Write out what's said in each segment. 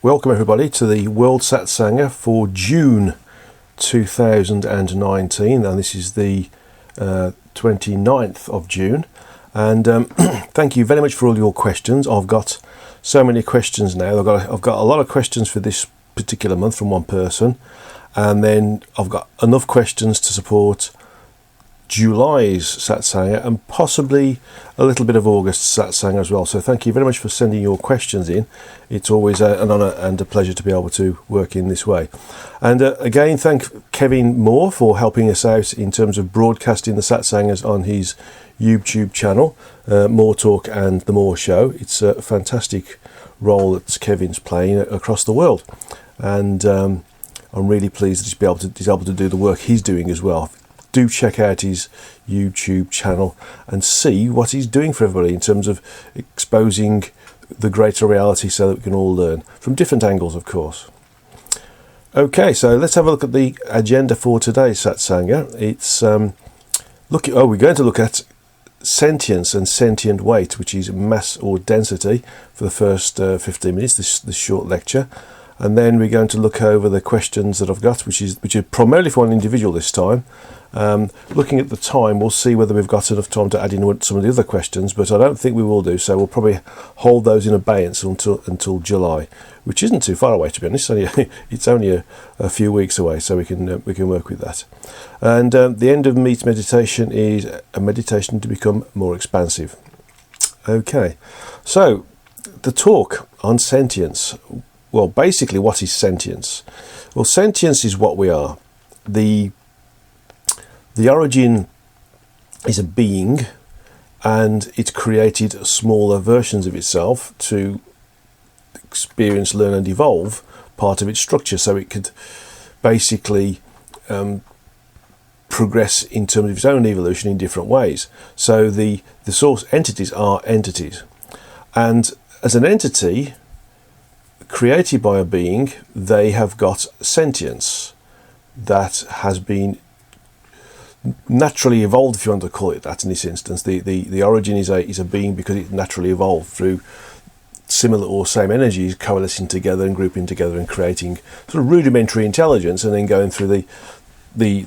welcome everybody to the World Satsanga for June 2019, and this is the 29th of June. And thank you very much for all your questions. I've got so many questions now. I've got a lot of questions for this particular month from one person, and then I've got enough questions to support July's Satsanga and possibly a little bit of August's Satsanga as well. So thank you very much for sending your questions in. It's always an honour and a pleasure to be able to work in this way. And again, thank Kevin Moore for helping us out in terms of broadcasting the Satsangas on his YouTube channel, More Talk and The More Show. It's a fantastic role that Kevin's playing across the world, and I'm really pleased that he's able to do the work he's doing as well. Do check out his YouTube channel and see what he's doing for everybody in terms of exposing the greater reality so that we can all learn from different angles, of course. Okay, so let's have a look at the agenda for today's Satsanga. It's we're going to look at sentience and sentient weight, which is mass or density, for the first 15 minutes, this short lecture. And then we're going to look over the questions that I've got, which are primarily for an individual this time. Looking at the time, we'll see whether we've got enough time to add in some of the other questions, but I don't think we will do, so we'll probably hold those in abeyance until July, which isn't too far away, to be honest. It's only a few weeks away, so we can work with that. And the end of Meet's meditation is a meditation to become more expansive. Okay, so the talk on sentience. Well, basically, what is sentience? Well, sentience is what we are. The origin is a being, and it created smaller versions of itself to experience, learn and evolve part of its structure, so it could basically progress in terms of its own evolution in different ways. So the source entities are entities, and as an entity created by a being, they have got sentience that has been naturally evolved, if you want to call it that. In this instance, the origin is a being because it naturally evolved through similar or same energies coalescing together and grouping together and creating sort of rudimentary intelligence, and then going through the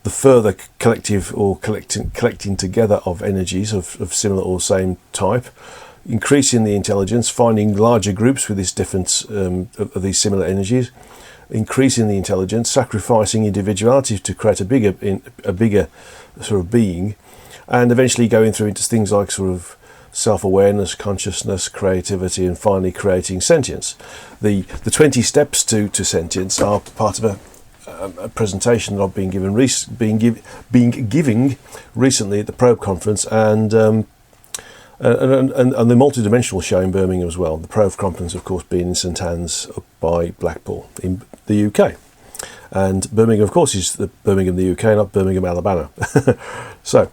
further collective or collecting together of energies of similar or same type, increasing the intelligence, finding larger groups with this difference of these similar energies, increasing the intelligence, sacrificing individuality to create a bigger sort of being, and eventually going through into things like sort of self-awareness, consciousness, creativity, and finally creating sentience. The 20 steps to sentience are part of a presentation that I've been giving recently at the Probe conference, and the multidimensional show in Birmingham as well. The Probe conference, of course, being in St Anne's up by Blackpool in the UK. And Birmingham, of course, is the Birmingham, the UK, not Birmingham, Alabama. So,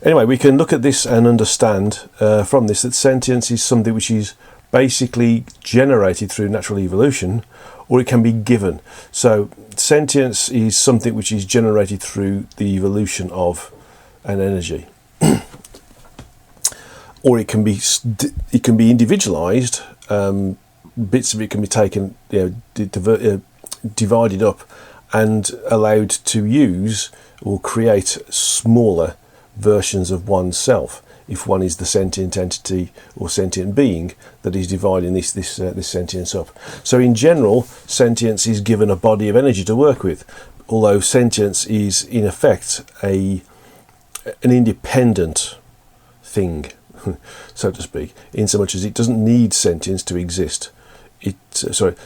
anyway, we can look at this and understand from this that sentience is something which is basically generated through natural evolution, or it can be given. So, sentience is something which is generated through the evolution of an energy. Or it can be individualized. Bits of it can be taken, divided up and allowed to use or create smaller versions of oneself, if one is the sentient entity or sentient being that is dividing this sentience up. So in general, sentience is given a body of energy to work with, although sentience is in effect an independent thing, so to speak, in so much as it doesn't need sentience to exist.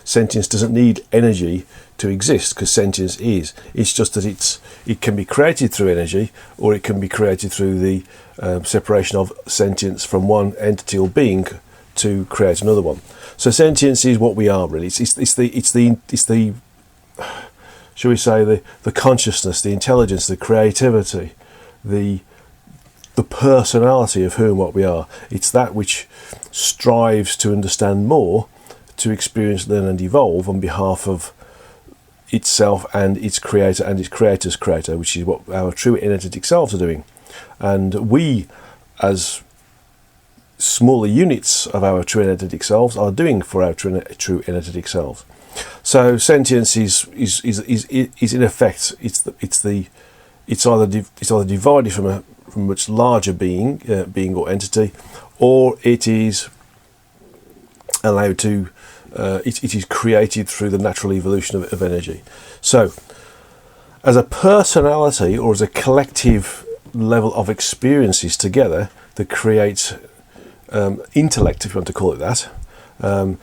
Sentience doesn't need energy to exist, because sentience is. It's just that it can be created through energy, or it can be created through the separation of sentience from one entity or being to create another one. So sentience is what we are, really. It's the shall we say, the consciousness, the intelligence, the creativity, the personality of what we are. It's that which strives to understand more, to experience, learn and evolve on behalf of itself and its creator and its creator's creator, which is what our true energetic selves are doing. And we, as smaller units of our true energetic selves are doing for our true energetic selves. So sentience is in effect it's either divided from a much larger being or entity, or it is allowed to it is created through the natural evolution of energy. So as a personality or as a collective level of experiences together that creates intellect, if you want to call it that.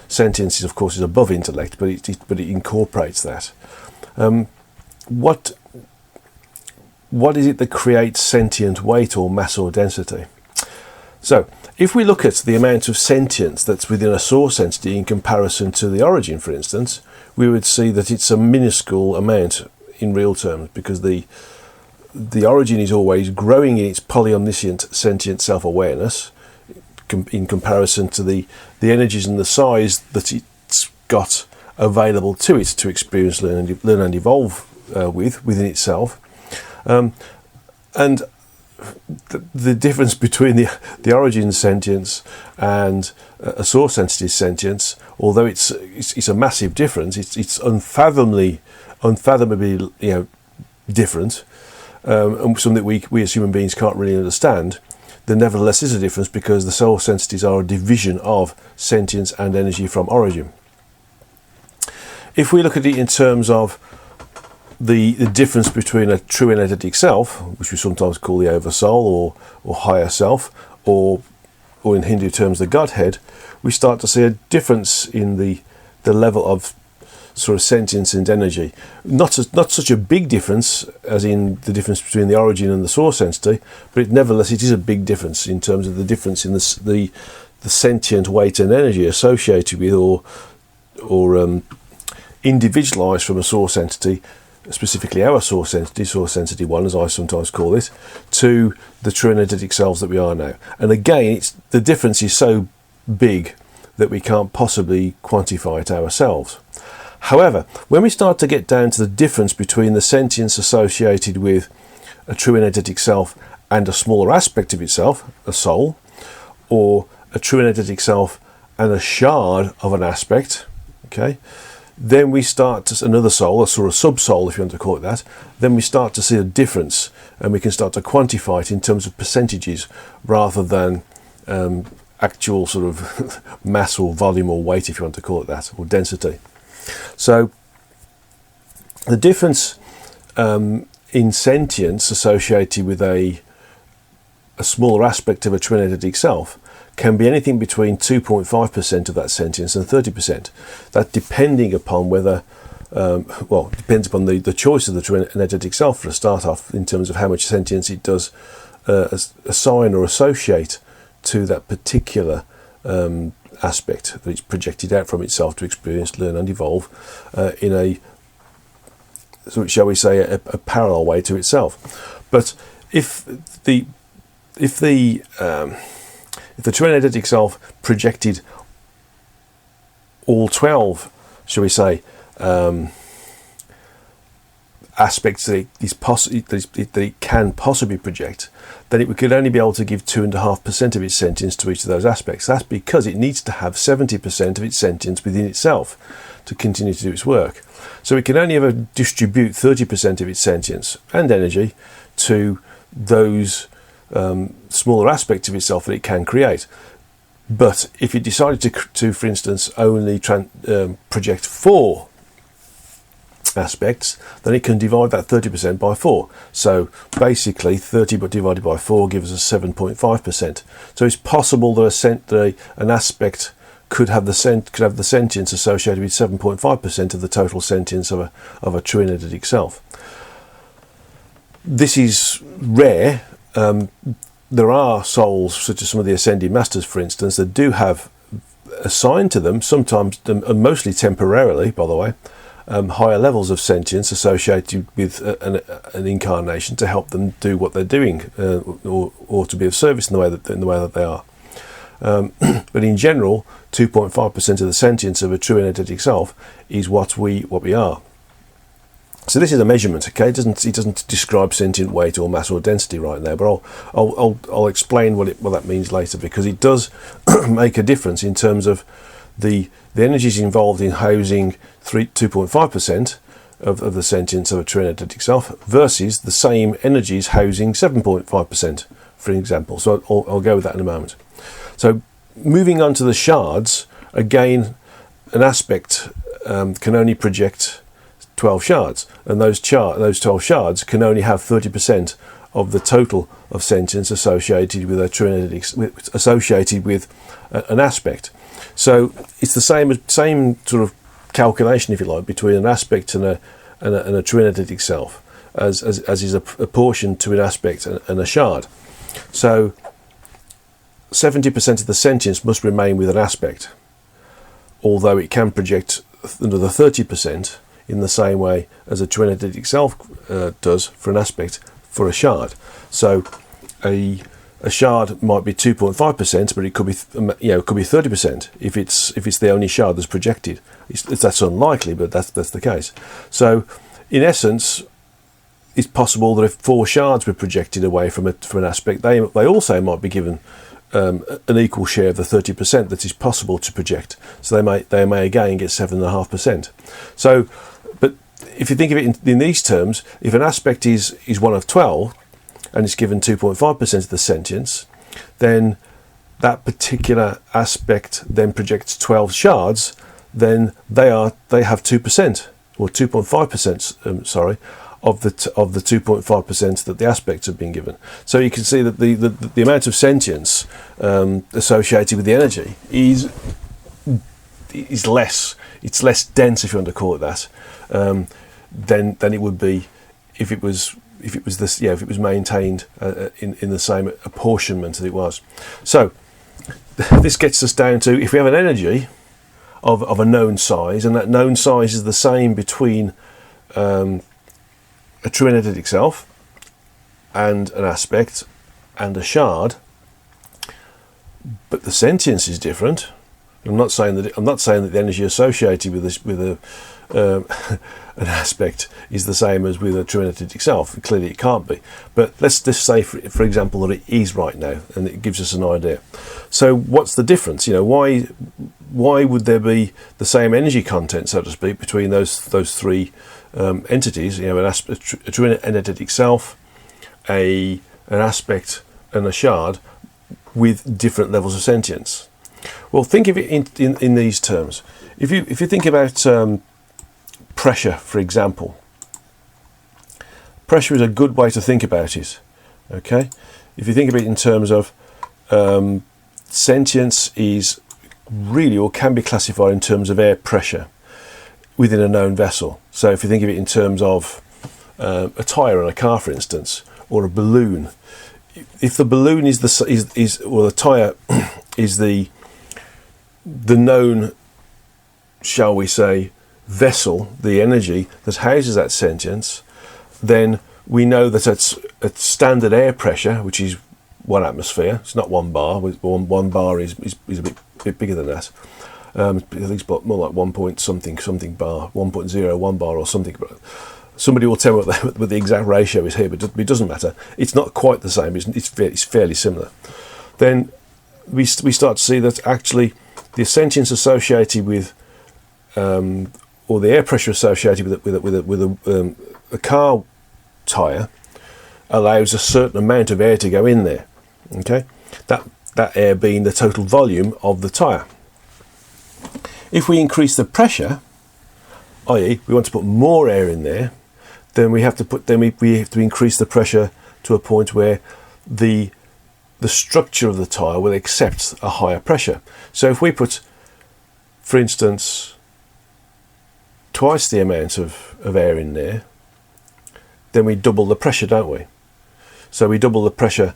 Sentience, of course, is above intellect, but it incorporates that. What is it that creates sentient weight or mass or density? So if we look at the amount of sentience that's within a source entity in comparison to the origin, for instance, we would see that it's a minuscule amount in real terms, because the origin is always growing in its polyomniscient sentient self-awareness in comparison to the energies and the size that it's got available to it to experience, learn and evolve within itself. And the difference between the origin sentience and a source entity's sentience, although it's a massive difference, it's unfathomably different, and something that we as human beings can't really understand. There nevertheless is a difference, because the source entities are a division of sentience and energy from origin. If we look at it in terms of the difference between a true energetic self, which we sometimes call the oversoul or higher self, or in Hindu terms the Godhead, we start to see a difference in the level of sort of sentience and energy. Not such a big difference as in the difference between the origin and the source entity, but nevertheless it is a big difference in terms of the difference in the sentient weight and energy associated with or individualized from a source entity, specifically our source entity 1, as I sometimes call it, to the true energetic selves that we are now. And again, the difference is so big that we can't possibly quantify it ourselves. However, when we start to get down to the difference between the sentience associated with a true energetic self and a smaller aspect of itself, a soul, or a true energetic self and a shard of an aspect, okay, then we start to another soul, a sort of sub-soul, if you want to call it that. Then we start to see a difference, and we can start to quantify it in terms of percentages rather than actual sort of mass or volume or weight, if you want to call it that, or density. So the difference in sentience associated with a smaller aspect of a true energetic self can be anything between 2.5% of that sentience and 30%. That depending upon whether, depends upon the choice of the true energetic self for a start off, in terms of how much sentience it does assign or associate to that particular aspect that it's projected out from itself to experience, learn and evolve in a, so shall we say, a parallel way to itself. But if the true energetic self projected all 12, shall we say, aspects that it can possibly project, then it could only be able to give 2.5% of its sentience to each of those aspects. That's because it needs to have 70% of its sentience within itself to continue to do its work. So it can only ever distribute 30% of its sentience and energy to those smaller aspects of itself that it can create. But if it decided to for instance, only project 4 aspects, then it can divide that 30% by 4. So basically 30 but divided by 4 gives us 7.5%. So it's possible that an aspect could have the sentience associated with 7.5% of the total sentience of a true energetic self. This is rare. There are souls, such as some of the ascended masters, for instance, that do have assigned to them, sometimes and mostly temporarily, by the way, higher levels of sentience associated with an incarnation to help them do what they're doing, or to be of service in the way that they are. But in general, 2.5% of the sentience of a true energetic self is what we are. So this is a measurement, okay? It doesn't describe sentient weight or mass or density right now, but I'll explain what that means later, because it does make a difference in terms of the energies involved in housing 2.5% of the sentience of a true energetic self versus the same energies housing 7.5%, for example. So I'll go with that in a moment. So moving on to the shards, again, an aspect can only project 12 shards, and those 12 shards can only have 30% of the total of sentience associated with a true energetic, associated with an aspect. So it's the same sort of calculation, if you like, between an aspect and a true energetic self, as is a portion to an aspect and a shard. So 70% of the sentience must remain with an aspect, although it can project another 30% in the same way as a true energetic self does for an aspect for a shard. So a shard might be 2.5%, but it could be 30% if it's the only shard that's projected. That's unlikely, but that's the case. So in essence, it's possible that if 4 shards were projected away from an aspect, they also might be given an equal share of the 30% that is possible to project. So they may again get 7.5%. So, but if you think of it in these terms, if an aspect is one of 12 and it's given 2.5% of the sentience, then that particular aspect then projects 12 shards. Then they have 2% or 2.5%. Of the 2.5% that the aspects have been given. So you can see that the amount of sentience associated with the energy is less. It's less dense, if you want to call it that, than it would be if it was maintained in the same apportionment as it was. So this gets us down to, if we have an energy of a known size, and that known size is the same between a true energetic self and an aspect and a shard, but the sentience is different. I'm not saying that the energy associated with an aspect is the same as with a true energetic self. Clearly it can't be, but let's just say for example that it is right now, and it gives us an idea. So what's the difference? Why would there be the same energy content, so to speak, between those three entities? A true energetic self, an aspect, and a shard, with different levels of sentience. Well, think of it in these terms. If you think about pressure, for example, pressure is a good way to think about it. Okay, if you think of it in terms of sentience, is really, or can be classified in terms of air pressure within a known vessel. So if you think of it in terms of a tyre on a car, for instance, or a balloon, if the balloon or the tyre is the known, shall we say, vessel, the energy that houses that sentience, then we know that at standard air pressure, which is 1 atmosphere, it's not 1 bar. One bar is a bit bigger than that. I think it's more like 1 point something bar, 1.01 bar or something. Somebody will tell me what the exact ratio is here, but it doesn't matter. It's not quite the same. It's fairly similar. Then we start to see that actually the sentience associated with, or the air pressure associated with a car tyre allows a certain amount of air to go in there. Okay, that air being the total volume of the tyre. If we increase the pressure, i.e., we want to put more air in there, then we have to increase the pressure to a point where the structure of the tyre will accept a higher pressure. So if we put, for instance, twice the amount of air in there, then we double the pressure, don't we? So we double the pressure,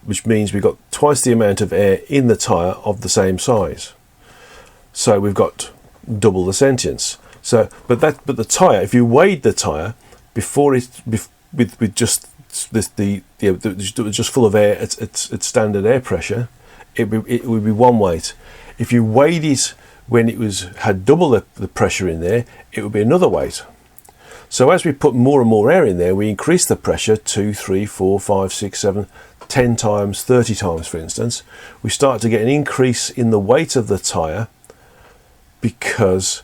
which means we've got twice the amount of air in the tyre of the same size. So we've got double the sentience. So, but the tyre, if you weighed the tyre before with just just full of air at standard air pressure, it would be one weight. If you weighed it when it had double the pressure in there, it would be another weight. So as we put more and more air in there, we increase the pressure 2, 3, 4, 5, 6, 7, 10 times, 30 times, for instance. We start to get an increase in the weight of the tyre because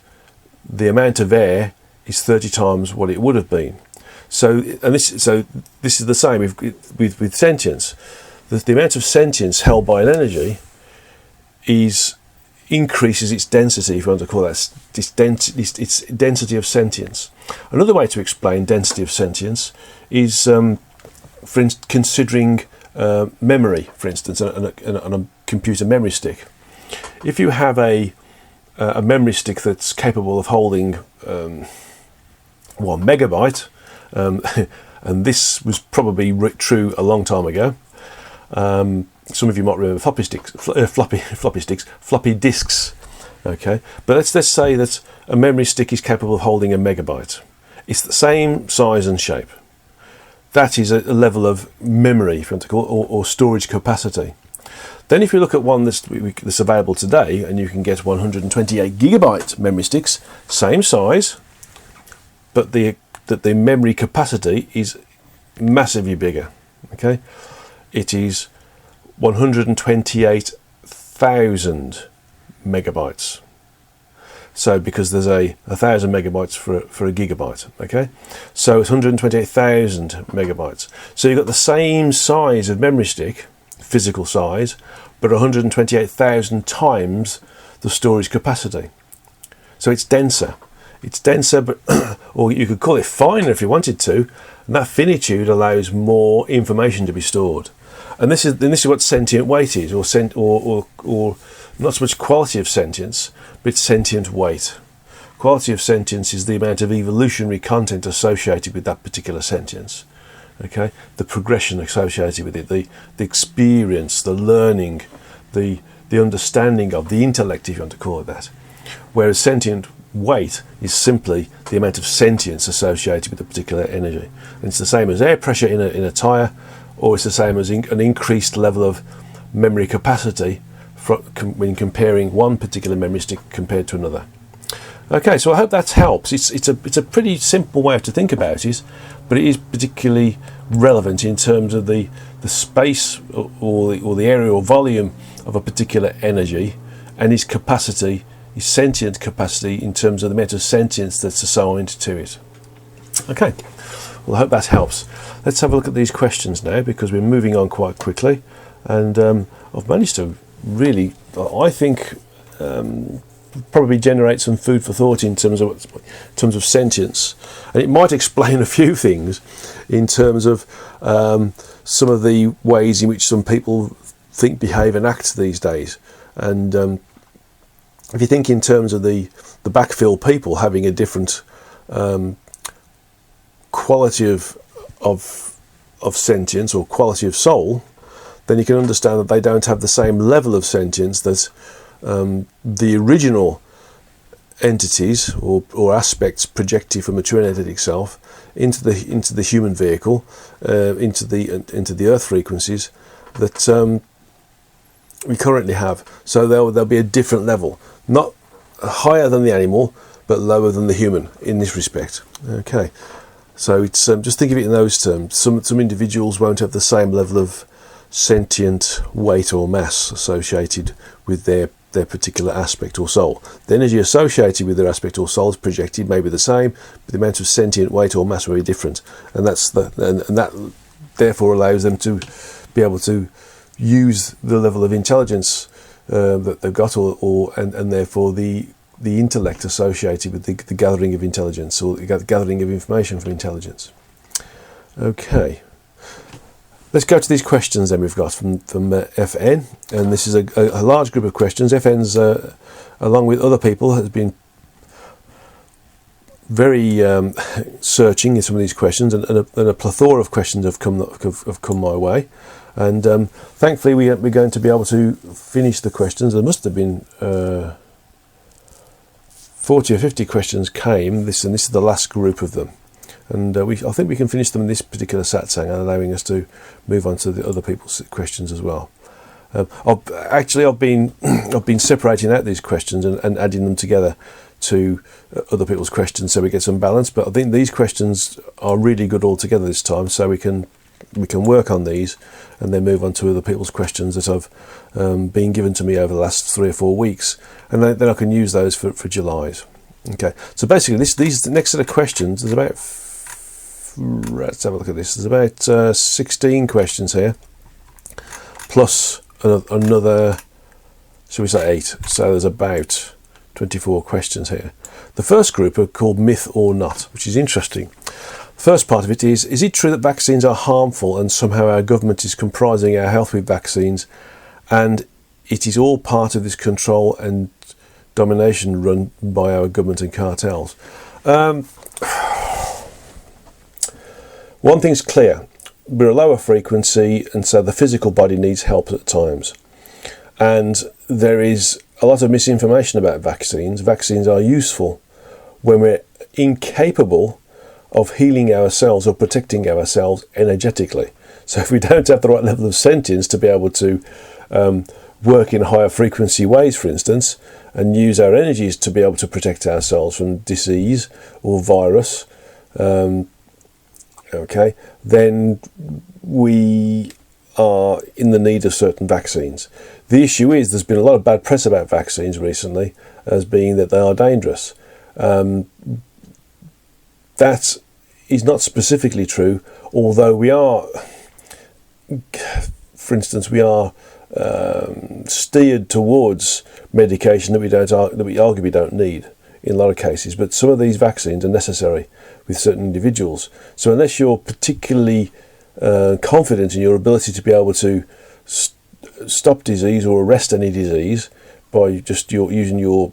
the amount of air is 30 times what it would have been. So this is the same with sentience. The amount of sentience held by an energy increases its density, if you want to call that, its density of sentience. Another way to explain density of sentience is considering memory, for instance, on a computer memory stick. If you have a memory stick that's capable of holding 1 megabyte, and this was probably true a long time ago. Some of you might remember floppy disks. Okay, but let's say that a memory stick is capable of holding 1 megabyte. It's the same size and shape. That is a level of memory, if you want to call it, or storage capacity. Then if you look at one that's available today, and you can get 128 gigabyte memory sticks, same size, but the memory capacity is massively bigger. Okay, it is 128,000 megabytes. So because there's 1,000 megabytes for a gigabyte, okay, so it's 128,000 megabytes. So you've got the same size of memory stick, physical size, but 128,000 times the storage capacity. So it's denser. It's denser, but or you could call it finer if you wanted to, and that finitude allows more information to be stored. And this is what sentient weight is, or not so much quality of sentience, but it's sentient weight. Quality of sentience is the amount of evolutionary content associated with that particular sentience. Okay, the progression associated with it, the experience, the learning, the understanding of the intellect, if you want to call it that. Whereas sentient weight is simply the amount of sentience associated with a particular energy. And it's the same as air pressure in a tyre, or it's the same as an increased level of memory capacity when comparing one particular memory stick compared to another. Okay, so I hope that helps. It's a pretty simple way to think about it, but it is particularly relevant in terms of the space or the area or volume of a particular energy and its capacity, its sentient capacity in terms of the amount of sentience that's assigned to it. Okay, well I hope that helps. Let's have a look at these questions now, because we're moving on quite quickly, and I've managed to really, I think, probably generate some food for thought in terms of sentience, and it might explain a few things in terms of some of the ways in which some people think, behave, and act these days. And if you think in terms of the backfill people having a different quality of sentience or quality of soul, then you can understand that they don't have the same level of sentience that the original entities or aspects projected from a true energetic self into the human vehicle, into the earth frequencies that we currently have. So there'll be a different level, not higher than the animal, but lower than the human in this respect. Okay, so it's just think of it in those terms. Some individuals won't have the same level of sentient weight or mass associated with their particular aspect or soul. The energy associated with their aspect or soul is projected may be the same, but the amount of sentient weight or mass will be different, and that therefore allows them to be able to use the level of intelligence that they've got, and therefore the intellect associated with the gathering of intelligence, or the gathering of information from intelligence. Okay. Let's go to these questions then we've got from FN, and this is a large group of questions. FN's, along with other people, has been very searching in some of these questions, and a plethora of questions have come my way. And thankfully we're going to be able to finish the questions. There must have been 40 or 50 questions came, and this is the last group of them. And I think we can finish them in this particular satsang, allowing us to move on to the other people's questions as well. I've been separating out these questions and adding them together to other people's questions, so we get some balance. But I think these questions are really good altogether this time, so we can work on these and then move on to other people's questions that have been given to me over the last 3 or 4 weeks, and then I can use those for July's. Okay, so basically the next set of questions, there's about, let's have a look at this, there's about 16 questions here, plus another, shall we say 8, so there's about 24 questions here. The first group are called myth or not, which is interesting. The first part of it is it true that vaccines are harmful and somehow our government is comprising our health with vaccines, and it is all part of this control and domination run by our government and cartels? One thing's clear, we're a lower frequency, and so the physical body needs help at times. And there is a lot of misinformation about vaccines. Vaccines are useful when we're incapable of healing ourselves or protecting ourselves energetically. So if we don't have the right level of sentience to be able to work in higher frequency ways, for instance, and use our energies to be able to protect ourselves from disease or virus, okay, then we are in the need of certain vaccines. The issue is there's been a lot of bad press about vaccines recently as being that they are dangerous. That is not specifically true, although we are, for instance, we are steered towards medication that we arguably don't need in a lot of cases. But some of these vaccines are necessary with certain individuals. So unless you're particularly confident in your ability to be able to stop disease or arrest any disease by just using your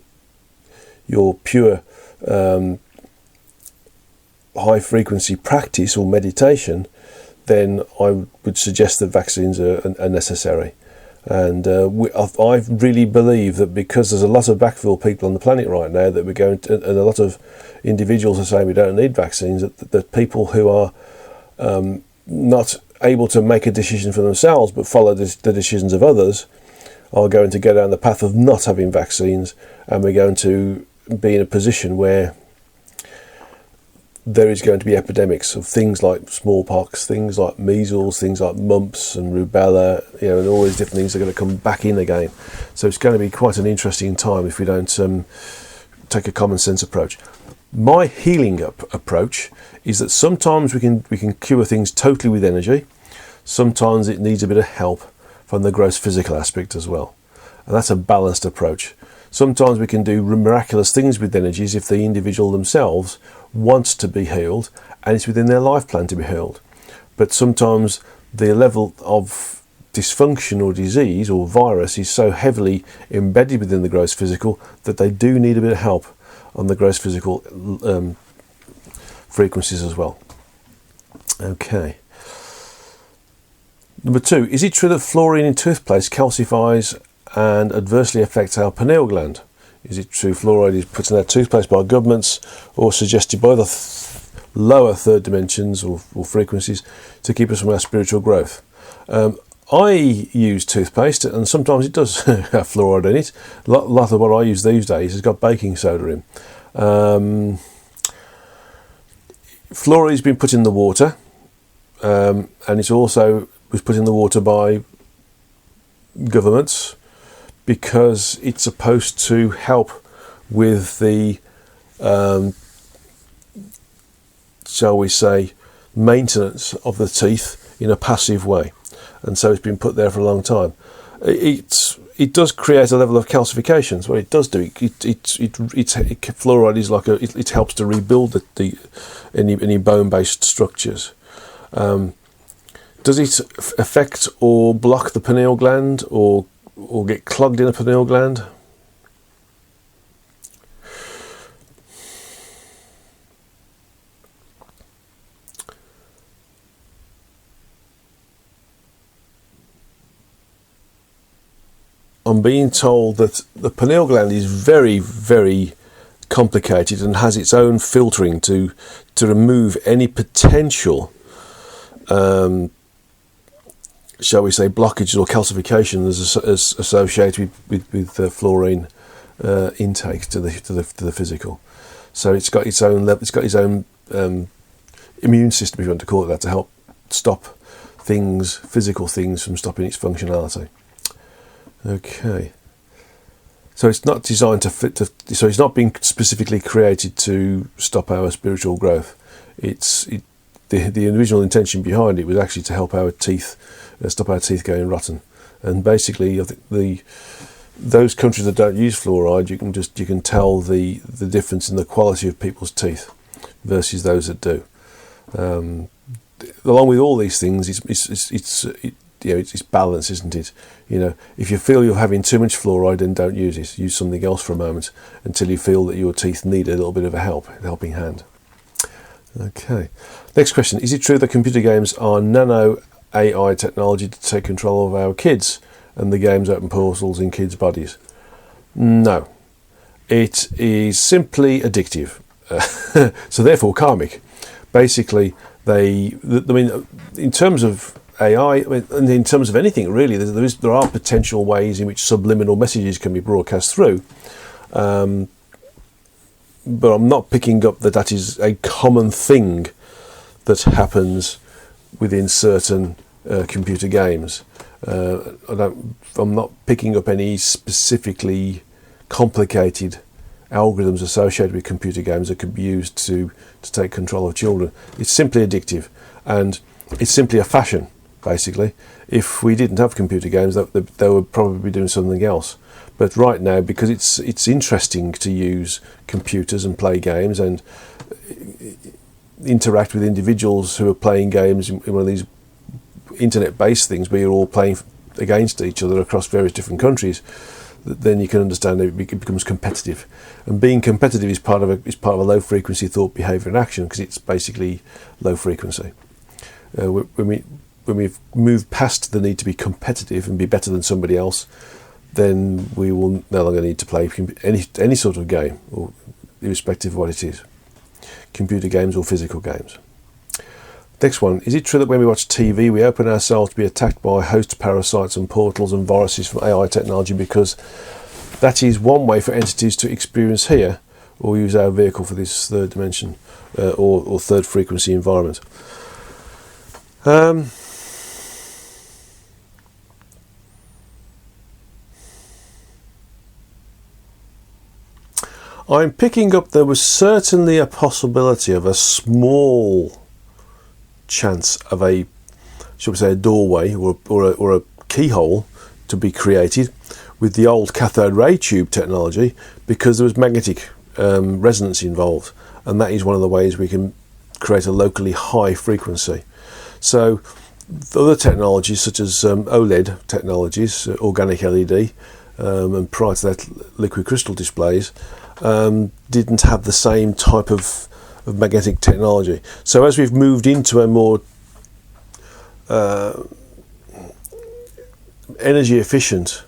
pure high frequency practice or meditation, then I would suggest that vaccines are necessary. And I really believe that because there's a lot of backfill people on the planet right now, that we're going to, and a lot of individuals are saying we don't need vaccines, that people who are not able to make a decision for themselves but follow the decisions of others are going to go down the path of not having vaccines, and we're going to be in a position where there is going to be epidemics of things like smallpox, things like measles, things like mumps and rubella, and all these different things are going to come back in again. So it's going to be quite an interesting time if we don't take a common sense approach. My healing approach is that sometimes we can cure things totally with energy. Sometimes it needs a bit of help from the gross physical aspect as well, and that's a balanced approach. Sometimes we can do miraculous things with energies if the individual themselves wants to be healed and it's within their life plan to be healed. But sometimes the level of dysfunction or disease or virus is so heavily embedded within the gross physical that they do need a bit of help on the gross physical frequencies as well. Okay. Number 2, is it true that fluorine in toothpaste calcifies and adversely affects our pineal gland? Is it true fluoride is put in our toothpaste by governments or suggested by the lower third dimensions or frequencies to keep us from our spiritual growth? I use toothpaste, and sometimes it does have fluoride in it. A lot of what I use these days has got baking soda in. Fluoride has been put in the water, and it also was put in the water by governments, because it's supposed to help with the, shall we say, maintenance of the teeth in a passive way. And so it's been put there for a long time. It does create a level of calcifications. What it does do, fluoride is like it helps to rebuild any bone-based structures. Does it affect or block the pineal gland or get clogged in a pineal gland? I'm being told that the pineal gland is very, very complicated and has its own filtering to remove any potential shall we say blockages or calcifications as associated with fluorine intake to the physical. So it's got its own level, it's got its own immune system, if you want to call it that, to help stop things, physical things, from stopping its functionality. Okay. So it's not designed to fit. So it's not being specifically created to stop our spiritual growth. The original intention behind it was actually to help our teeth, stop our teeth going rotten. And basically, I think those countries that don't use fluoride, you can tell the difference in the quality of people's teeth versus those that do. Along with all these things, it's balance, isn't it? If you feel you're having too much fluoride, then don't use it. Use something else for a moment until you feel that your teeth need a little bit of a helping hand. Okay. Next question. Is it true that computer games are nano AI technology to take control of our kids and the games open portals in kids' bodies? No. It is simply addictive. So therefore karmic. Basically, in terms of AI, and in terms of anything really, there are potential ways in which subliminal messages can be broadcast through, but I'm not picking up that is a common thing that happens within certain computer games. I'm not picking up any specifically complicated algorithms associated with computer games that could be used to take control of children. It's simply addictive, and it's simply a fashion. Basically, if we didn't have computer games, they would probably be doing something else. But right now, because it's interesting to use computers and play games and interact with individuals who are playing games in one of these internet-based things where you're all playing against each other across various different countries, then you can understand that it becomes competitive. And being competitive is part of a low-frequency thought, behaviour, and action, because it's basically low frequency. When we've moved past the need to be competitive and be better than somebody else, then we will no longer need to play any sort of game, or irrespective of what it is, computer games or physical games. Next one. Is it true that when we watch TV, we open ourselves to be attacked by host parasites and portals and viruses from AI technology, because that is one way for entities to experience here or use our vehicle for this third dimension or third frequency environment? I'm picking up there was certainly a possibility of a small chance of a, shall we say, a doorway or a keyhole to be created with the old cathode ray tube technology, because there was magnetic resonance involved, and that is one of the ways we can create a locally high frequency. So the other technologies such as OLED technologies, organic LED, and prior to that liquid crystal displays, didn't have the same type of magnetic technology. So as we've moved into a more energy efficient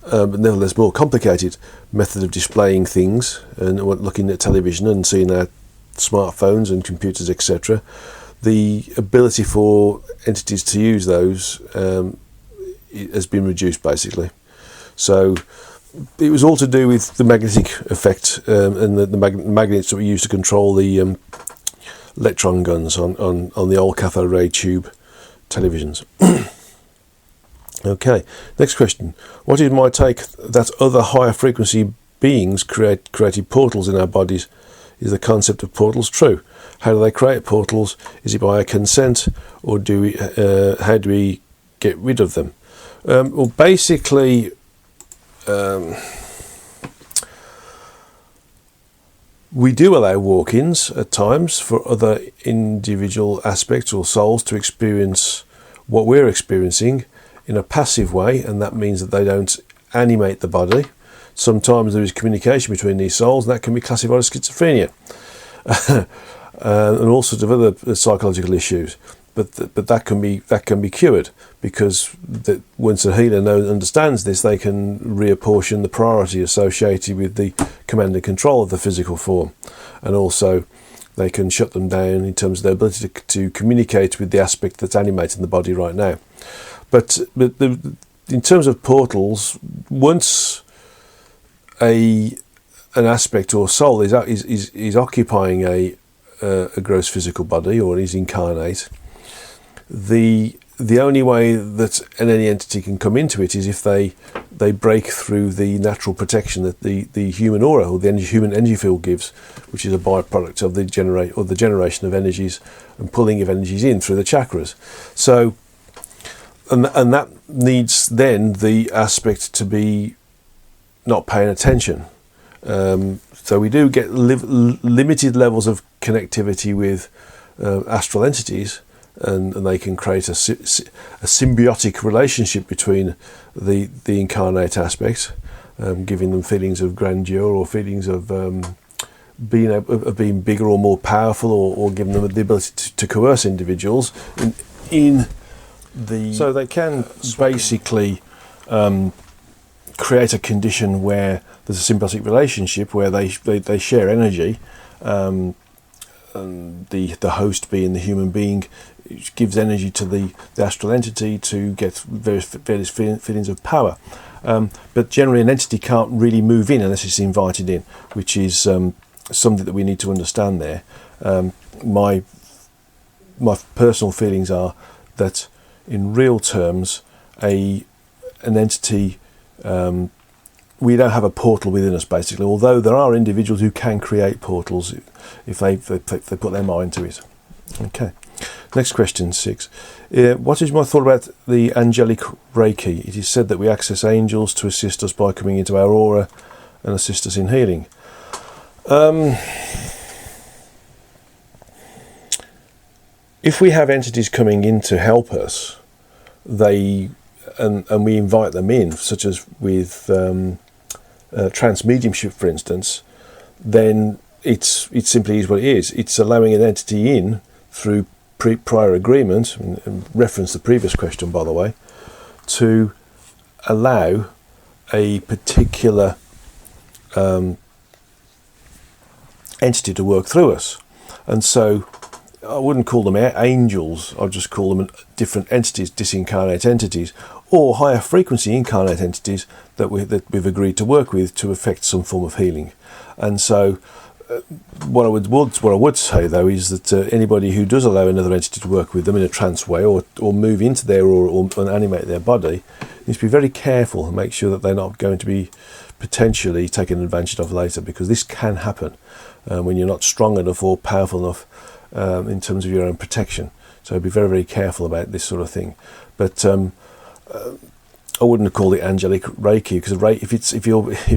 but nevertheless more complicated method of displaying things, and looking at television and seeing our smartphones and computers, etc., the ability for entities to use those has been reduced basically. So it was all to do with the magnetic effect and the magnets that we use to control the electron guns on the old cathode ray tube televisions. Okay, next question. What is my take that other higher frequency beings created portals in our bodies? Is the concept of portals true? How do they create portals? Is it by a consent, or how do we get rid of them? Well, basically, we do allow walk-ins at times for other individual aspects or souls to experience what we're experiencing in a passive way, and that means that they don't animate the body. Sometimes there is communication between these souls, and that can be classified as schizophrenia and all sorts of other psychological issues. But that can be cured, because once a healer understands this, they can reapportion the priority associated with the command and control of the physical form, and also they can shut them down in terms of their ability to communicate with the aspect that's animating the body right now. But in terms of portals, once an aspect or soul is occupying a gross physical body, or is incarnate, the only way that any entity can come into it is if they break through the natural protection that the human aura or the human energy field gives, which is a byproduct of the generation of energies and pulling of energies in through the chakras. So, and that needs then the aspect to be not paying attention. So we do get limited levels of connectivity with astral entities, and they can create a symbiotic relationship between the incarnate aspect, giving them feelings of grandeur or feelings of being bigger or more powerful, or giving them the ability to coerce individuals in the. So they can basically create a condition where there's a symbiotic relationship where they share energy, and the host being the human being, which gives energy to the astral entity to get various feelings of power. But generally an entity can't really move in unless it's invited in, which is something that we need to understand there. My personal feelings are that in real terms an entity, we don't have a portal within us, basically, although there are individuals who can create portals if they put their mind to it. Okay, next question, 6. What is my thought about the angelic Reiki? It is said that we access angels to assist us by coming into our aura and assist us in healing. If we have entities coming in to help us, and we invite them in, such as with trance mediumship, for instance, then it simply is what it is. It's allowing an entity in through prior agreement, and reference the previous question, by the way, to allow a particular entity to work through us. And so I wouldn't call them angels, I'd just call them different entities, disincarnate entities, or higher frequency incarnate entities that we've agreed to work with to effect some form of healing. And so what I would say, though, is that anybody who does allow another entity to work with them in a trance way, or move into their or animate their body, needs to be very careful and make sure that they're not going to be potentially taken advantage of later, because this can happen when you're not strong enough or powerful enough in terms of your own protection. So be very, very careful about this sort of thing. But I wouldn't call it angelic Reiki, because if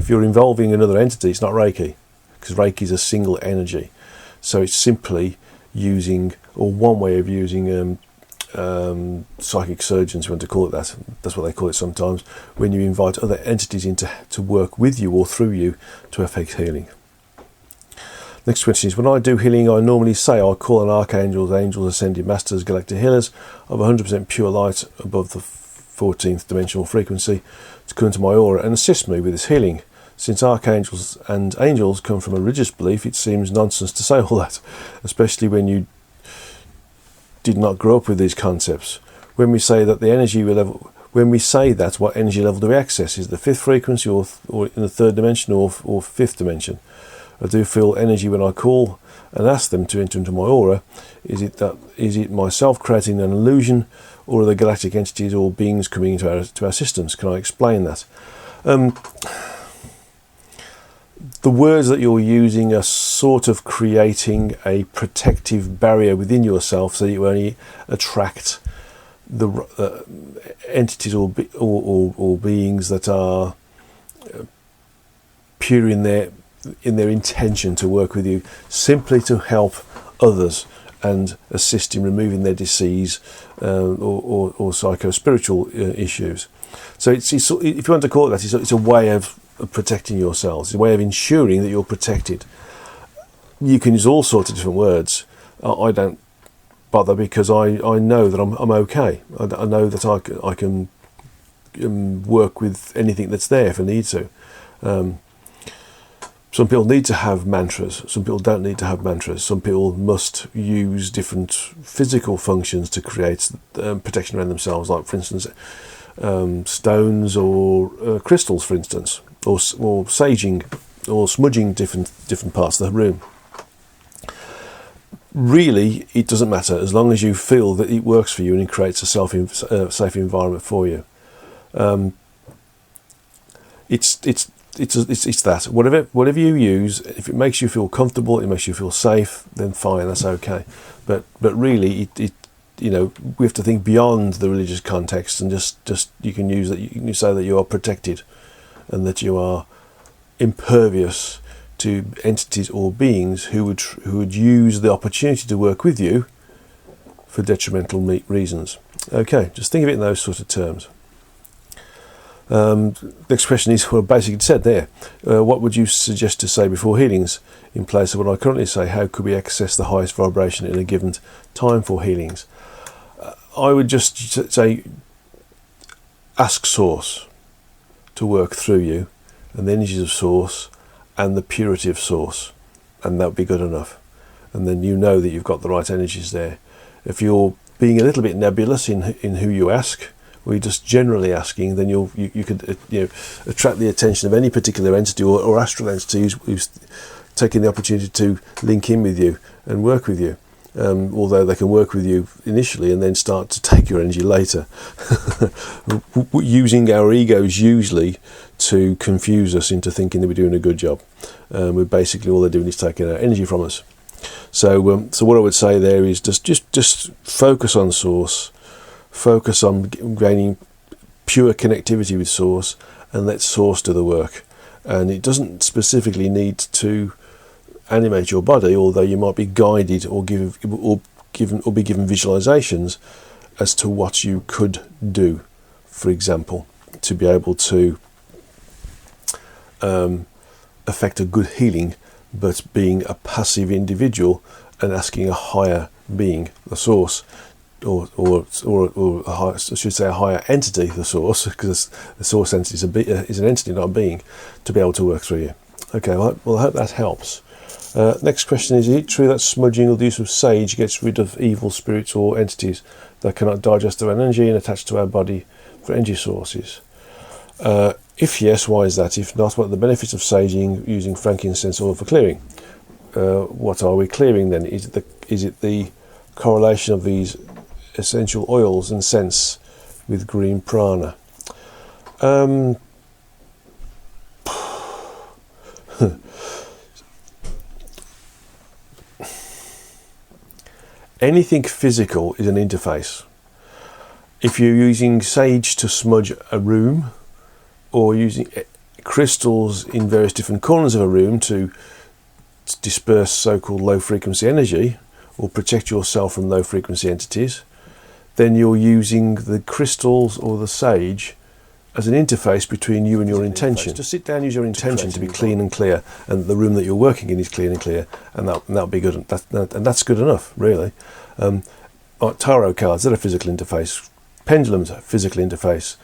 you're involving another entity, it's not Reiki, because Reiki is a single energy. So it's simply using, or one way of using psychic surgeons, you want to call it that. That's what they call it sometimes, when you invite other entities in to work with you or through you to effect healing. Next question is, when I do healing, I normally say I call on archangels, angels, ascended masters, galactic healers of 100% pure light above the 14th dimensional frequency to come into my aura and assist me with this healing. Since archangels and angels come from a religious belief, it seems nonsense to say all that, especially when you did not grow up with these concepts. When we say that the energy level, what energy level do we access? Is it the 5th frequency, or in the 3rd dimension, or 5th dimension? I do feel energy when I call and ask them to enter into my aura. Is it myself creating an illusion, or are the galactic entities or beings coming into our systems? Can I explain that? The words that you're using are sort of creating a protective barrier within yourself, so you only attract the entities or beings that are pure in their intention to work with you, simply to help others and assist in removing their disease or psycho-spiritual issues. So it's, if you want to call it that, it's a way of protecting yourselves. It's a way of ensuring that you're protected. You can use all sorts of different words. I don't bother, because I know that I'm okay. I know that I can work with anything that's there if I need to. Some people need to have mantras. Some people don't need to have mantras. Some people must use different physical functions to create protection around themselves, like, for instance, stones or crystals, for instance. or saging or smudging different parts of the room. Really, it doesn't matter as long as you feel that it works for you and it creates a safe environment for you. It's that whatever you use, if it makes you feel comfortable, it makes you feel safe, then fine, that's okay. But really, we have to think beyond the religious context, and just you can use that. You can say that you are protected, and that you are impervious to entities or beings who would use the opportunity to work with you for detrimental reasons. Okay, just think of it in those sort of terms. Next question is, well, basically it said there, what would you suggest to say before healings in place of what I currently say? How could we access the highest vibration in a given time for healings? I would just say, ask Source to work through you, and the energies of Source and the purity of Source, and that would be good enough. And then you know that you've got the right energies there. If you're being a little bit nebulous in who you ask, or you're just generally asking, then you could attract the attention of any particular entity or astral entity who's taking the opportunity to link in with you and work with you. Although they can work with you initially and then start to take your energy later, using our egos usually to confuse us into thinking that we're doing a good job. We're basically, all they're doing is taking our energy from us. So what I would say there is just focus on Source, focus on gaining pure connectivity with Source, and let Source do the work. And it doesn't specifically need to animate your body, although you might be guided or be given visualizations as to what you could do, for example, to be able to affect a good healing, but being a passive individual and asking a higher being, the Source, or a higher, I should say a higher entity, the Source, because the Source entity is an entity, not a being, to be able to work through you. Okay, well I hope that helps. Next question is it true that smudging or the use of sage gets rid of evil spirits or entities that cannot digest our energy and attach to our body for energy sources? If yes, why is that? If not, what are the benefits of saging using frankincense oil for clearing? What are we clearing then? Is it the correlation of these essential oils and scents with green prana? Anything physical is an interface. If you're using sage to smudge a room, or using crystals in various different corners of a room to disperse so-called low-frequency energy, or protect yourself from low-frequency entities, then you're using the crystals or the sage as an interface between you and your intention. Just sit down, use your intention to be clean and clear, and the room that you're working in is clean and clear, and that'll be good. And that's good enough, really. Tarot cards, they're a physical interface. Pendulums, a physical interface.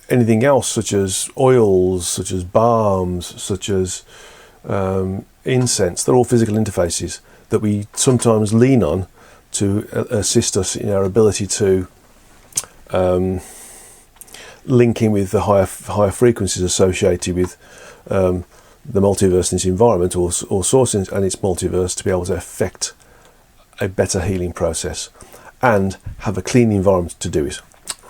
Anything else, such as oils, such as balms, such as incense, they're all physical interfaces that we sometimes lean on to assist us in our ability to link in with the higher frequencies associated with the multiverse and its environment, or Source and its multiverse, to be able to affect a better healing process and have a clean environment to do it.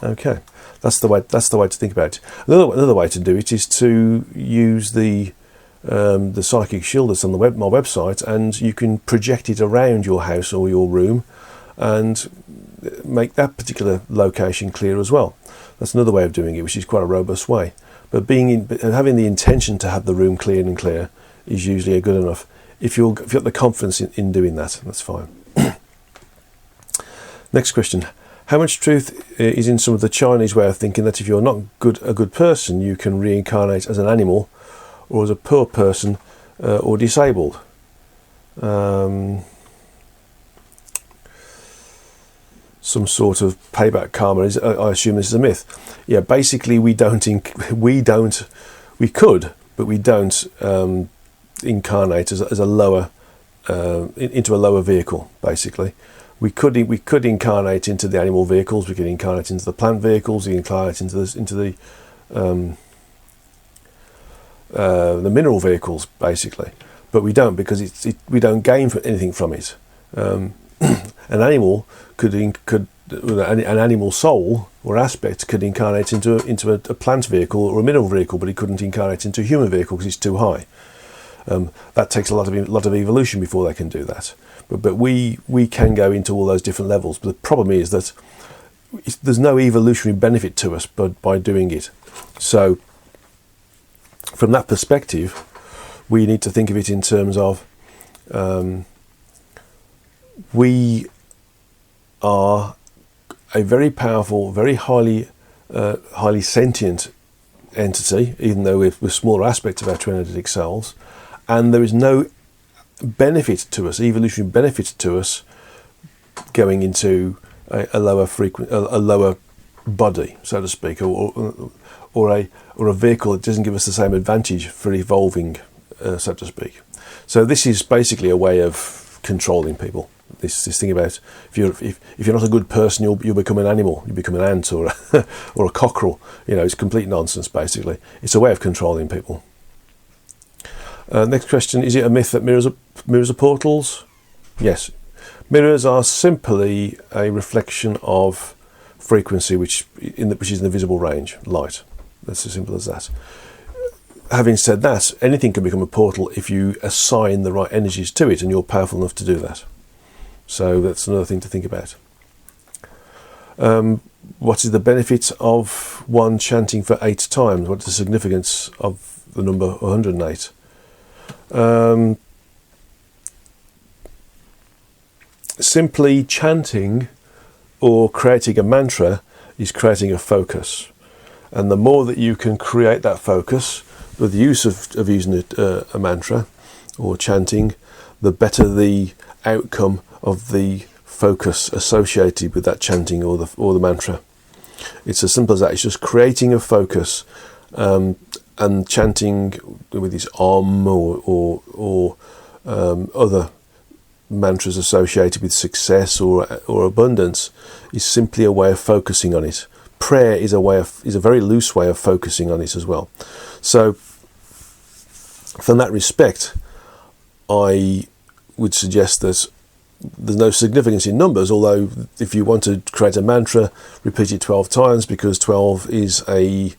Okay, that's the way to think about it. Another way to do it is to use the psychic shield that's on my website, and you can project it around your house or your room and make that particular location clear as well. That's another way of doing it, which is quite a robust way. But having the intention to have the room clear and clear is usually good enough. If you've got the confidence in doing that, that's fine. Next question. How much truth is in some of the Chinese way of thinking that if you're not a good person, you can reincarnate as an animal or as a poor person or disabled? Some sort of payback karma. I assume this is a myth. Yeah, basically we could, but we don't incarnate as a lower into a lower vehicle, basically. we could incarnate into the animal vehicles, we could incarnate into the plant vehicles, we can incarnate into the mineral vehicles, basically, but we don't, because we don't gain anything from it. An animal an animal soul or aspect could incarnate into a plant vehicle or a mineral vehicle, but it couldn't incarnate into a human vehicle because it's too high. That takes a lot of evolution before they can do that. But we can go into all those different levels. But the problem is that there's no evolutionary benefit to us by doing it. So from that perspective, we need to think of it in terms of we are a very powerful, very highly sentient entity, even though we're smaller aspects of our twin energetic selves, and there is no benefit to us, evolutionary benefit to us, going into a lower body, so to speak, or a vehicle that doesn't give us the same advantage for evolving, so to speak. So this is basically a way of controlling people. This thing about if you're not a good person, you'll become an animal, you become an ant or a cockerel. It's complete nonsense. Basically, it's a way of controlling people. Next question: is it a myth that mirrors are portals? Yes, mirrors are simply a reflection of frequency, which is in the visible range, light. That's as simple as that. Having said that, anything can become a portal if you assign the right energies to it, and you're powerful enough to do that. So that's another thing to think about. What is the benefit of one chanting for 8 times? What's the significance of the number 108? Simply chanting or creating a mantra is creating a focus. And the more that you can create that focus with the use of using a mantra or chanting, the better the outcome of the focus associated with that chanting or the mantra. It's as simple as that. It's just creating a focus, and chanting with this Om or other mantras associated with success or abundance is simply a way of focusing on it. Prayer is a very loose way of focusing on it as well. So from that respect, I would suggest that there's no significance in numbers, although if you want to create a mantra, repeat it 12 times, because 12 is an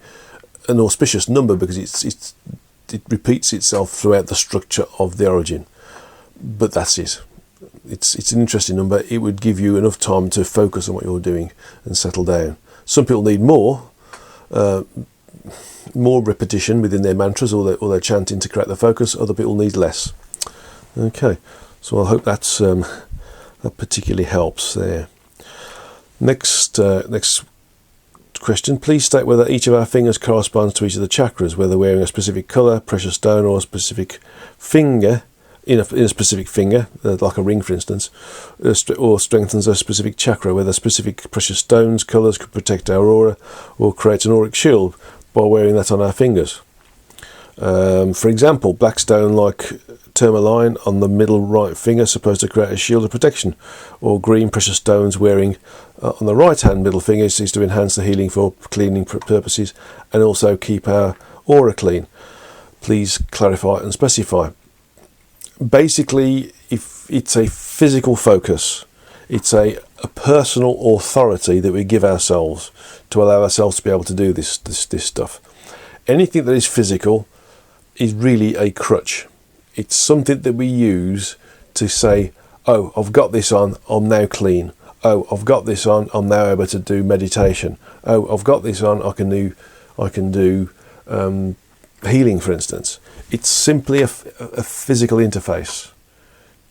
auspicious number, because it repeats itself throughout the structure of the origin. But that's it. It's an interesting number. It would give you enough time to focus on what you're doing and settle down. Some people need more repetition within their mantras or their chanting to create the focus. Other people need less. Okay, so I hope that particularly helps there. Next question. Please state whether each of our fingers corresponds to each of the chakras, whether wearing a specific colour, precious stone, or a specific finger, in a specific finger, like a ring for instance, or strengthens a specific chakra, whether specific precious stones, colours could protect our aura or create an auric shield by wearing that on our fingers. For example, black stone like tourmaline on the middle right finger supposed to create a shield of protection, or green precious stones wearing on the right hand middle finger is to enhance the healing for cleaning purposes and also keep our aura clean. Please clarify and specify. Basically, if it's a physical focus, it's a personal authority that we give ourselves to allow ourselves to be able to do this stuff. Anything that is physical is really a crutch. It's something that we use to say, oh, I've got this on, I'm now clean. Oh, I've got this on, I'm now able to do meditation. Oh, I've got this on, I can do healing, for instance. It's simply a physical interface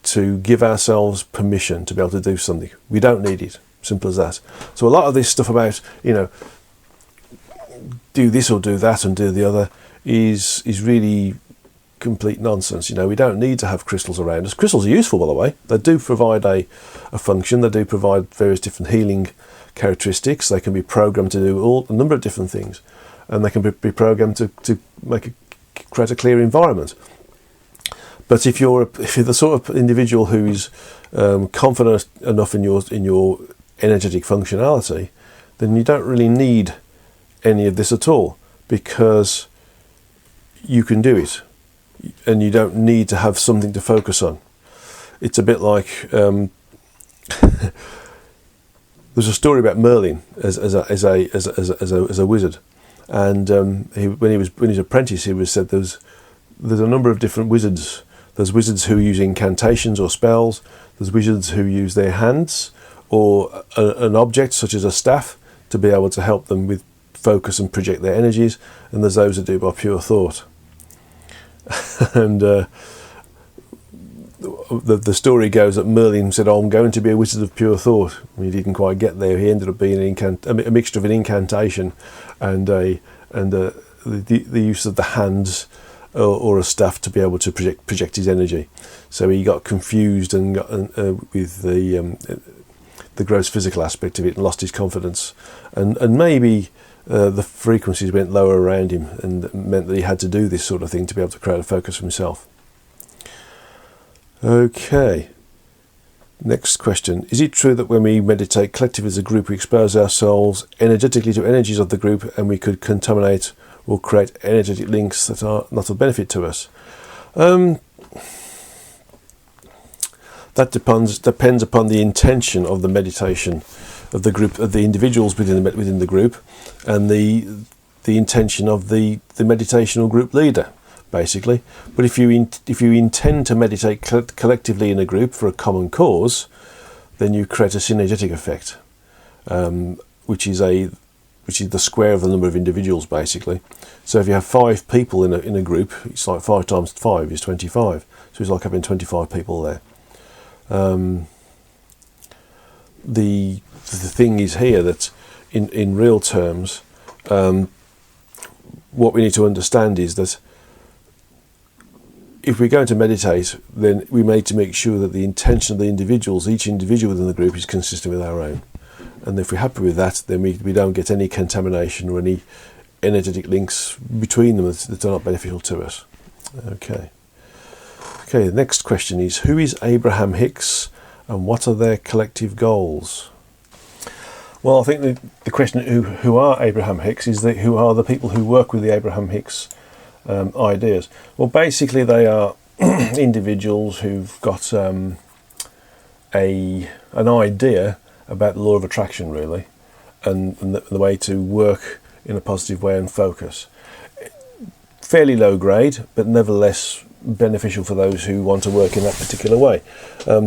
to give ourselves permission to be able to do something. We don't need it. Simple as that. So a lot of this stuff about, do this or do that and do the other is really complete nonsense. We don't need to have crystals around us. Crystals are useful, by the way. They do provide a function. They do provide various different healing characteristics. They can be programmed to do a number of different things, and they can be programmed to create a clear environment. But if you're the sort of individual who is confident enough in your energetic functionality, then you don't really need any of this at all, because you can do it, and you don't need to have something to focus on. It's a bit like there's a story about Merlin as a wizard, and when he was apprentice, he was said there's a number of different wizards. There's wizards who use incantations or spells. There's wizards who use their hands or an object such as a staff to be able to help them with focus and project their energies. And there's those that do it by pure thought. And the story goes that Merlin said, "Oh, I'm going to be a wizard of pure thought." And he didn't quite get there. He ended up being a mixture of an incantation and the use of the hands or a staff to be able to project his energy. So he got confused and got with the gross physical aspect of it and lost his confidence, and maybe the frequencies went lower around him, and it meant that he had to do this sort of thing to be able to create a focus for himself. Okay, next question. Is it true that when we meditate collectively as a group, we expose ourselves energetically to energies of the group, and we could contaminate or create energetic links that are not of benefit to us? That depends upon the intention of the meditation of the group, of the individuals within the group, and the intention of the meditational group leader, basically. But if you intend to meditate collectively in a group for a common cause, then you create a synergetic effect, which is the square of the number of individuals, basically. So if you have 5 people in a group, it's like 5 times 5 is 25. So it's like having 25 people there. The thing is here that in real terms, what we need to understand is that if we're going to meditate, then we need to make sure that the intention of the individuals, each individual within the group, is consistent with our own. And if we're happy with that, then we don't get any contamination or any energetic links between them that are not beneficial to us. Okay, the next question is, who is Abraham Hicks and what are their collective goals? Well, I think the question, who are Abraham Hicks, is who are the people who work with the Abraham Hicks ideas? Well, basically they are individuals who've got an idea about the law of attraction, really, and the way to work in a positive way and focus. Fairly low grade, but nevertheless beneficial for those who want to work in that particular way,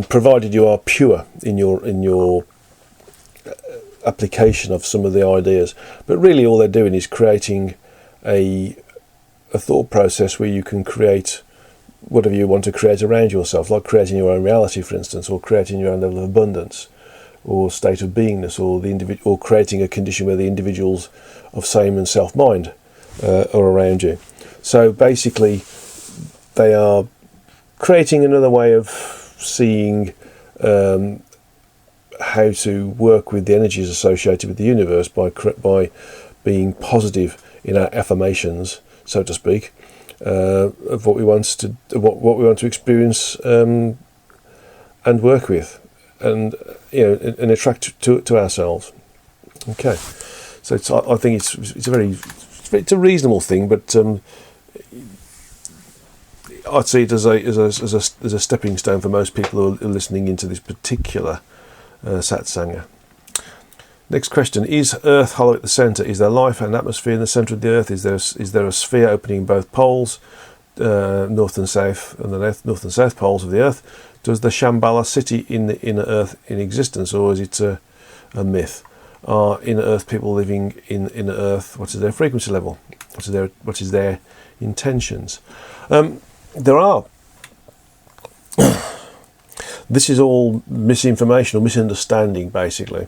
provided you are pure in your application of some of the ideas. But really all they're doing is creating a thought process where you can create whatever you want to create around yourself, like creating your own reality, for instance, or creating your own level of abundance or state of beingness, or creating a condition where the individuals of same and self-mind are around you. So basically they are creating another way of seeing how to work with the energies associated with the universe by being positive in our affirmations, so to speak, of what we want to experience and work with, and and attract to ourselves. Okay, so I think it's a reasonable thing, but I'd see it as a stepping stone for most people who are listening into this particular Satsanga. Next question: is Earth hollow at the centre? Is there life and atmosphere in the centre of the Earth? Is there a sphere opening both poles, north and south, and the north and south poles of the Earth? Does the Shambhala city in the inner Earth in existence, or is it a myth? Are inner Earth people living in inner Earth? What is their frequency level? What is their intentions? There are. This is all misinformation or misunderstanding, basically.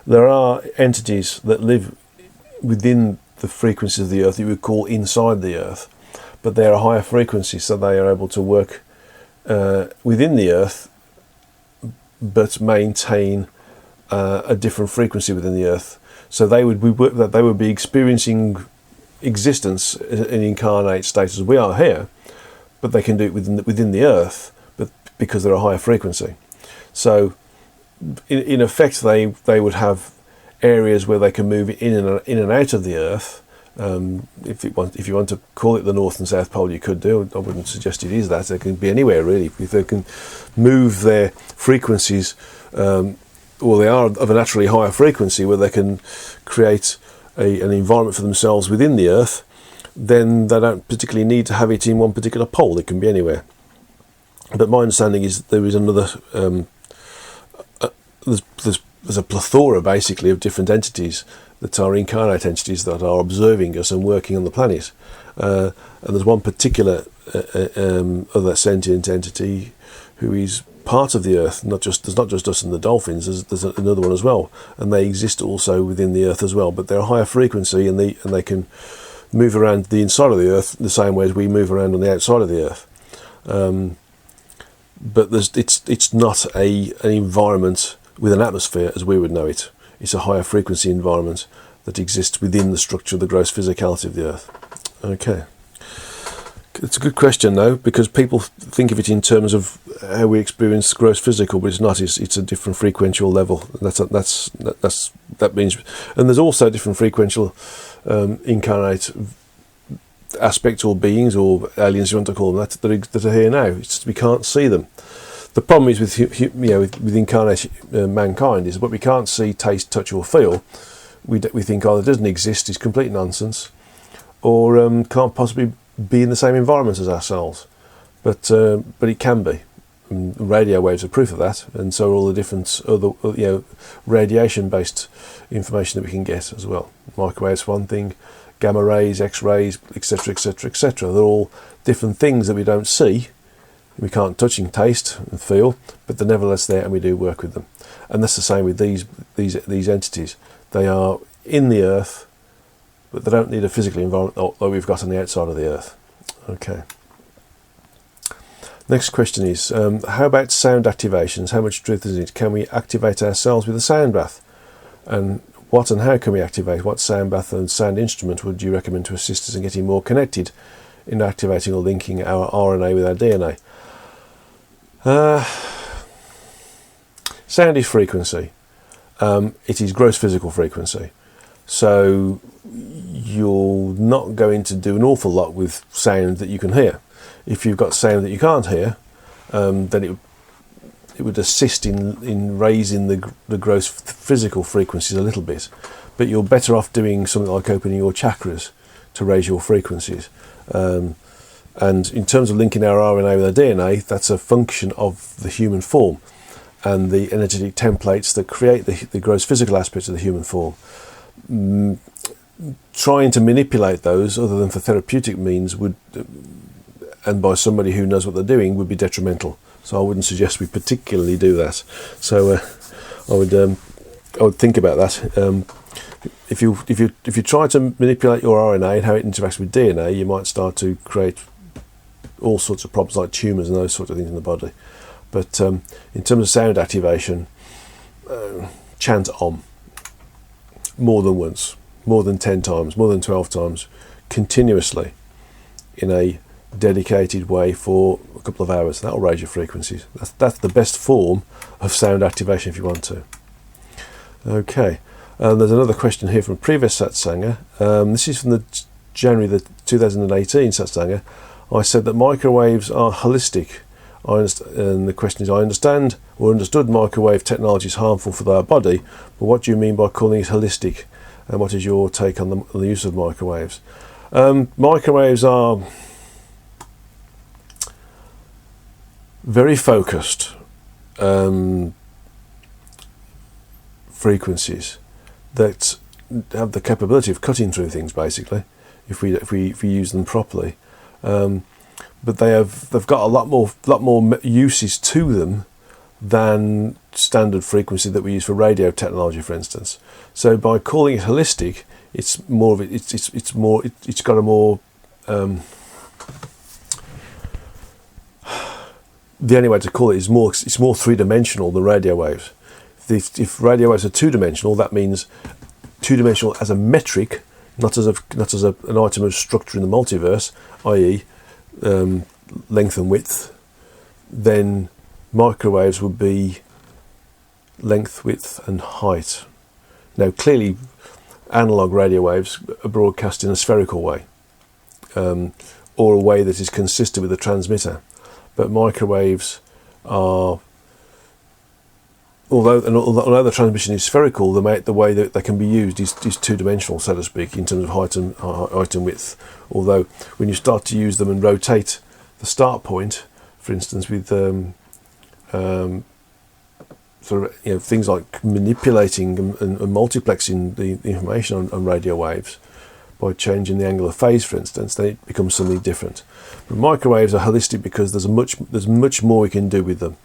There are entities that live within the frequencies of the Earth that you would call inside the Earth, but they are a higher frequency, so they are able to work within the Earth, but maintain a different frequency within the Earth. So they would be experiencing existence in incarnate state as we are here, but they can do it within the Earth, but because they're a higher frequency. So in effect, they would have areas where they can move in and out of the Earth. If you want to call it the North and South Pole, you could do. I wouldn't suggest it is that. They can be anywhere really. If they can move their frequencies, or they are of a naturally higher frequency where they can create an environment for themselves within the Earth, then they don't particularly need to have it in one particular pole. It can be anywhere. But my understanding is there is another. There's a plethora basically of different entities that are incarnate entities that are observing us and working on the planet. And there's one particular other sentient entity who is part of the Earth. There's not just us and the dolphins. There's another one as well, and they exist also within the Earth as well. But they're a higher frequency, and they can move around the inside of the Earth the same way as we move around on the outside of the Earth. But it's not an environment with an atmosphere as we would know it. It's a higher frequency environment that exists within the structure of the gross physicality of the Earth. Okay. It's a good question though, because people think of it in terms of how we experience gross physical, but it's not. It's a different frequential level. That means, and there's also different frequential incarnate aspects or beings or aliens, you want to call them, that are here now. It's just we can't see them. The problem is with incarnate mankind is what we can't see, taste, touch, or feel. We think either doesn't exist, is complete nonsense, or can't possibly be in the same environment as ourselves. But it can be. And radio waves are proof of that, and so are all the different other radiation-based information that we can get as well. Microwaves, one thing, gamma rays, X-rays, etc., etc., etc. They're all different things that we don't see. We can't touch and taste and feel, but they're nevertheless there, and we do work with them. And that's the same with these entities. They are in the Earth, but they don't need a physical environment like we've got on the outside of the Earth. Okay. Next question is, how about sound activations? How much truth is it? Can we activate ourselves with a sound bath? And what and how can we activate? What sound bath and sound instrument would you recommend to assist us in getting more connected in activating or linking our RNA with our DNA? Sound is frequency. It is gross physical frequency. So you're not going to do an awful lot with sound that you can hear. If you've got sound that you can't hear, then it would assist in raising the gross physical frequencies a little bit. But you're better off doing something like opening your chakras to raise your frequencies. And in terms of linking our RNA with our DNA, that's a function of the human form and the energetic templates that create the gross physical aspects of the human form. Trying to manipulate those, other than for therapeutic means, and by somebody who knows what they're doing, would be detrimental. So I wouldn't suggest we particularly do that. So I would think about that. If you try to manipulate your RNA and how it interacts with DNA, you might start to create all sorts of problems like tumours and those sorts of things in the body. But in terms of sound activation, chant Om more than once, more than 10 times, more than 12 times, continuously in a dedicated way for a couple of hours. That'll raise your frequencies. That's the best form of sound activation if you want to. Okay, there's another question here from a previous Satsanga. This is from the January the 2018 Satsanga. I said that microwaves are holistic. And the question is, I understand or understood microwave technology is harmful for our body, but what do you mean by calling it holistic? And what is your take on the use of microwaves? Microwaves are very focused frequencies that have the capability of cutting through things, basically, if we use them properly. But they've got a lot more uses to them than standard frequency that we use for radio technology, for instance. So by calling it holistic, it's got a more the only way to call it is it's more three-dimensional than radio waves. If radio waves are two-dimensional, that means two-dimensional as a metric, not as an item of structure in the multiverse, i.e. length and width, then microwaves would be length, width and height. Now clearly analog radio waves are broadcast in a spherical way, or a way that is consistent with the transmitter, but microwaves are, although the transmission is spherical, the way that they can be used is two-dimensional, so to speak, in terms of height and width. Although when you start to use them and rotate the start point, for instance, with things like manipulating and multiplexing the information on radio waves by changing the angle of phase, for instance, then it becomes something different. But microwaves are holistic because there's much more we can do with them.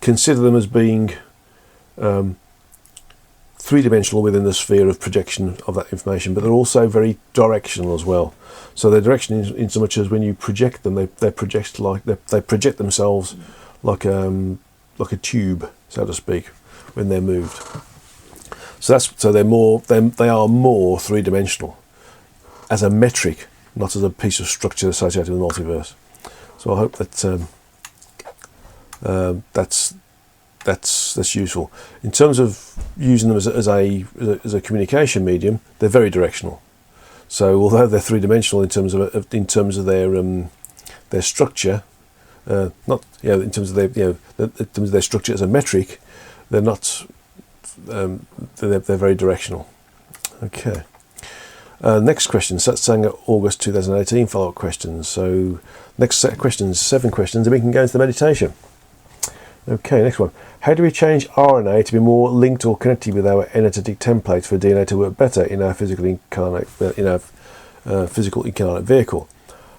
Consider them as being three-dimensional within the sphere of projection of that information, but they're also very directional as well. So they're directional in so much as when you project them, they project themselves like a tube, so to speak, when they're moved. They are more three-dimensional as a metric, not as a piece of structure associated with the multiverse. So I hope that's useful. In terms of using them as a communication medium, they're very directional. So although they're three-dimensional in terms of their structure, in terms of their structure as a metric, they're not. They're very directional. Okay. Next question, Satsanga August 2018 follow-up questions. So next set of questions, 7 questions, and we can go into the meditation. Okay, next one. How do we change RNA to be more linked or connected with our energetic template for DNA to work better in our physical incarnate vehicle?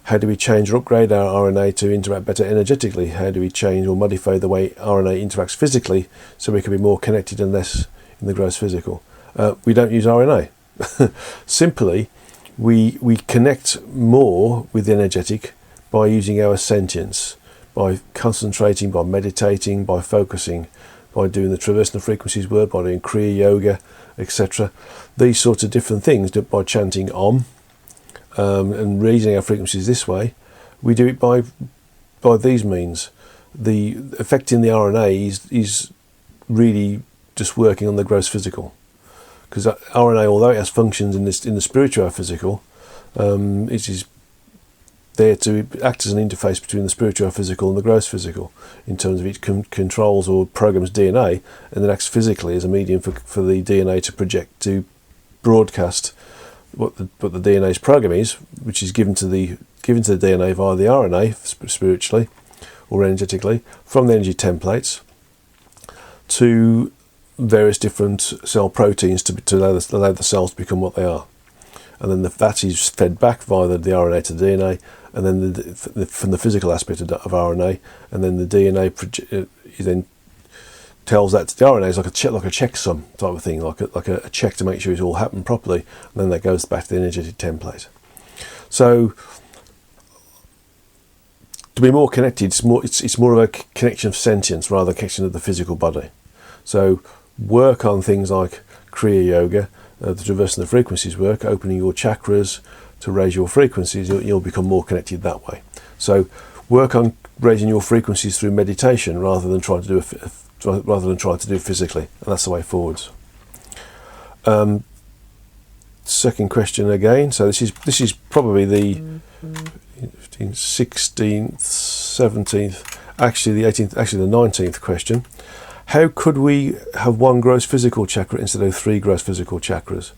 How do we change or upgrade our RNA to interact better energetically? How do we change or modify the way RNA interacts physically so we can be more connected and less in the gross physical? We don't use RNA. Simply, we connect more with the energetic by using our sentience, by concentrating, by meditating, by focusing, by doing the traversing of frequencies work, by doing Kriya Yoga, etc. These sorts of different things, by chanting Om and raising our frequencies this way. We do it by these means. The effect in the RNA is really just working on the gross physical. Because RNA, although it has functions in the spiritual physical, it is there to act as an interface between the spiritual physical and the gross physical, in terms of it controls or programs DNA, and then acts physically as a medium for the DNA to broadcast what the DNA's program is, which is given to the DNA via the RNA spiritually or energetically from the energy templates to various different cell proteins to allow the cells to become what they are. And then that is fed back via the RNA to the DNA, and then from the physical aspect of RNA, and then the DNA then tells that to the RNA is like a checksum type of thing, like a check to make sure it's all happened properly, and then that goes back to the energetic template. So to be more connected, it's more of a connection of sentience rather than a connection of the physical body. So work on things like Kriya Yoga, the traversing the frequencies work, opening your chakras to raise your frequencies. You'll become more connected that way. So work on raising your frequencies through meditation rather than trying to do it physically, and that's the way forwards. Second question again. So this is probably the 16th, 17th, actually the 18th, actually the 19th question. How could we have one gross physical chakra instead of 3 gross physical chakras?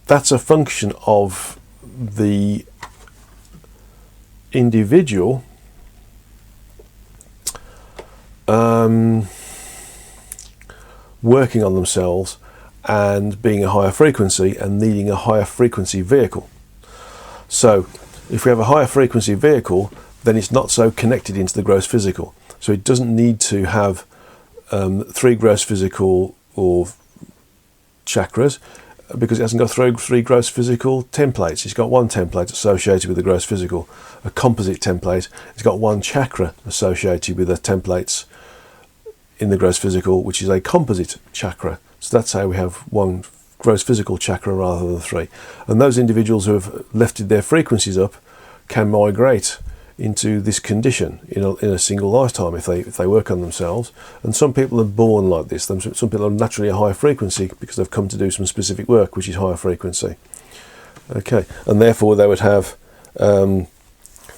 That's a function of the individual working on themselves and being a higher frequency and needing a higher frequency vehicle. So if we have a higher frequency vehicle, then it's not so connected into the gross physical. So it doesn't need to have 3 gross physical or chakras, because it hasn't got 3 gross physical templates. It's got 1 template associated with the gross physical, a composite template. It's got 1 chakra associated with the templates in the gross physical, which is a composite chakra. So that's how we have 1 gross physical chakra rather than 3. And those individuals who have lifted their frequencies up can migrate into this condition in a single lifetime if they work on themselves. And some people are born like this. Some people are naturally a higher frequency because they've come to do some specific work which is higher frequency. Okay, and therefore they would have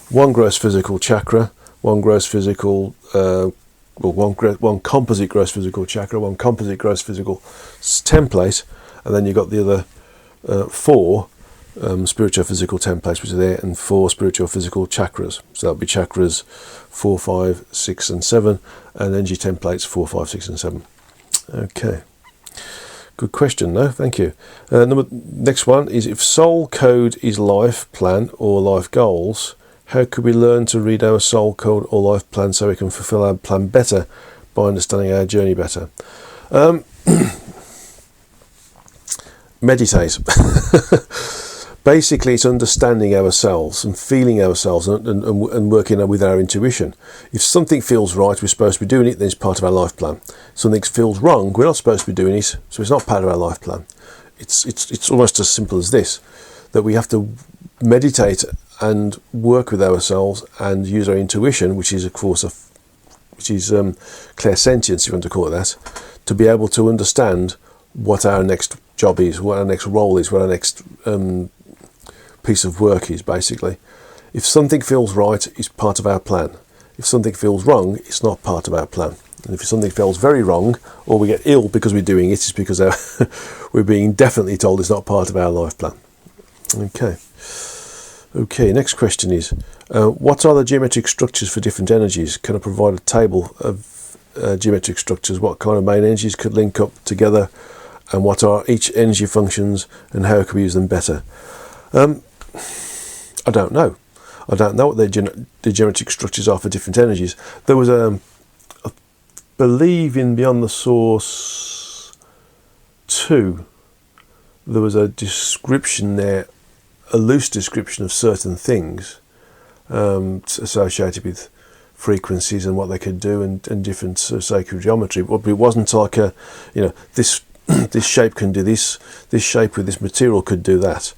one gross physical chakra, one gross physical one composite gross physical chakra, one composite gross physical template, and then you've got the other 4 spiritual physical templates which are there, and 4 spiritual physical chakras. So that'll be chakras 4, 5, 6 and 7, and energy templates 4, 5, 6 and 7. Okay, good question. No, thank you. Next one is, if soul code is life plan or life goals, how could we learn to read our soul code or life plan so we can fulfill our plan better by understanding our journey better? Meditate. Basically, it's understanding ourselves and feeling ourselves and working with our intuition. If something feels right, we're supposed to be doing it, then it's part of our life plan. If something feels wrong, we're not supposed to be doing it, so it's not part of our life plan. It's almost as simple as this, that we have to meditate and work with ourselves and use our intuition, which is of course clairsentience, if you want to call it that, to be able to understand what our next job is, what our next role is, what our next piece of work is. Basically, if something feels right, it's part of our plan. If something feels wrong, it's not part of our plan. And if something feels very wrong, or we get ill because we're doing it, it's because we're being definitely told it's not part of our life plan. Okay, next question is, what are the geometric structures for different energies? Can I provide a table of geometric structures? What kind of main energies could link up together, and what are each energy functions, and how can we use them better? I don't know. I don't know what the geometric structures are for different energies. There was I believe in Beyond the Source 2, there was a description there, a loose description of certain things associated with frequencies and what they could do, and different sacred geometry. But it wasn't like this this shape can do this shape with this material could do that.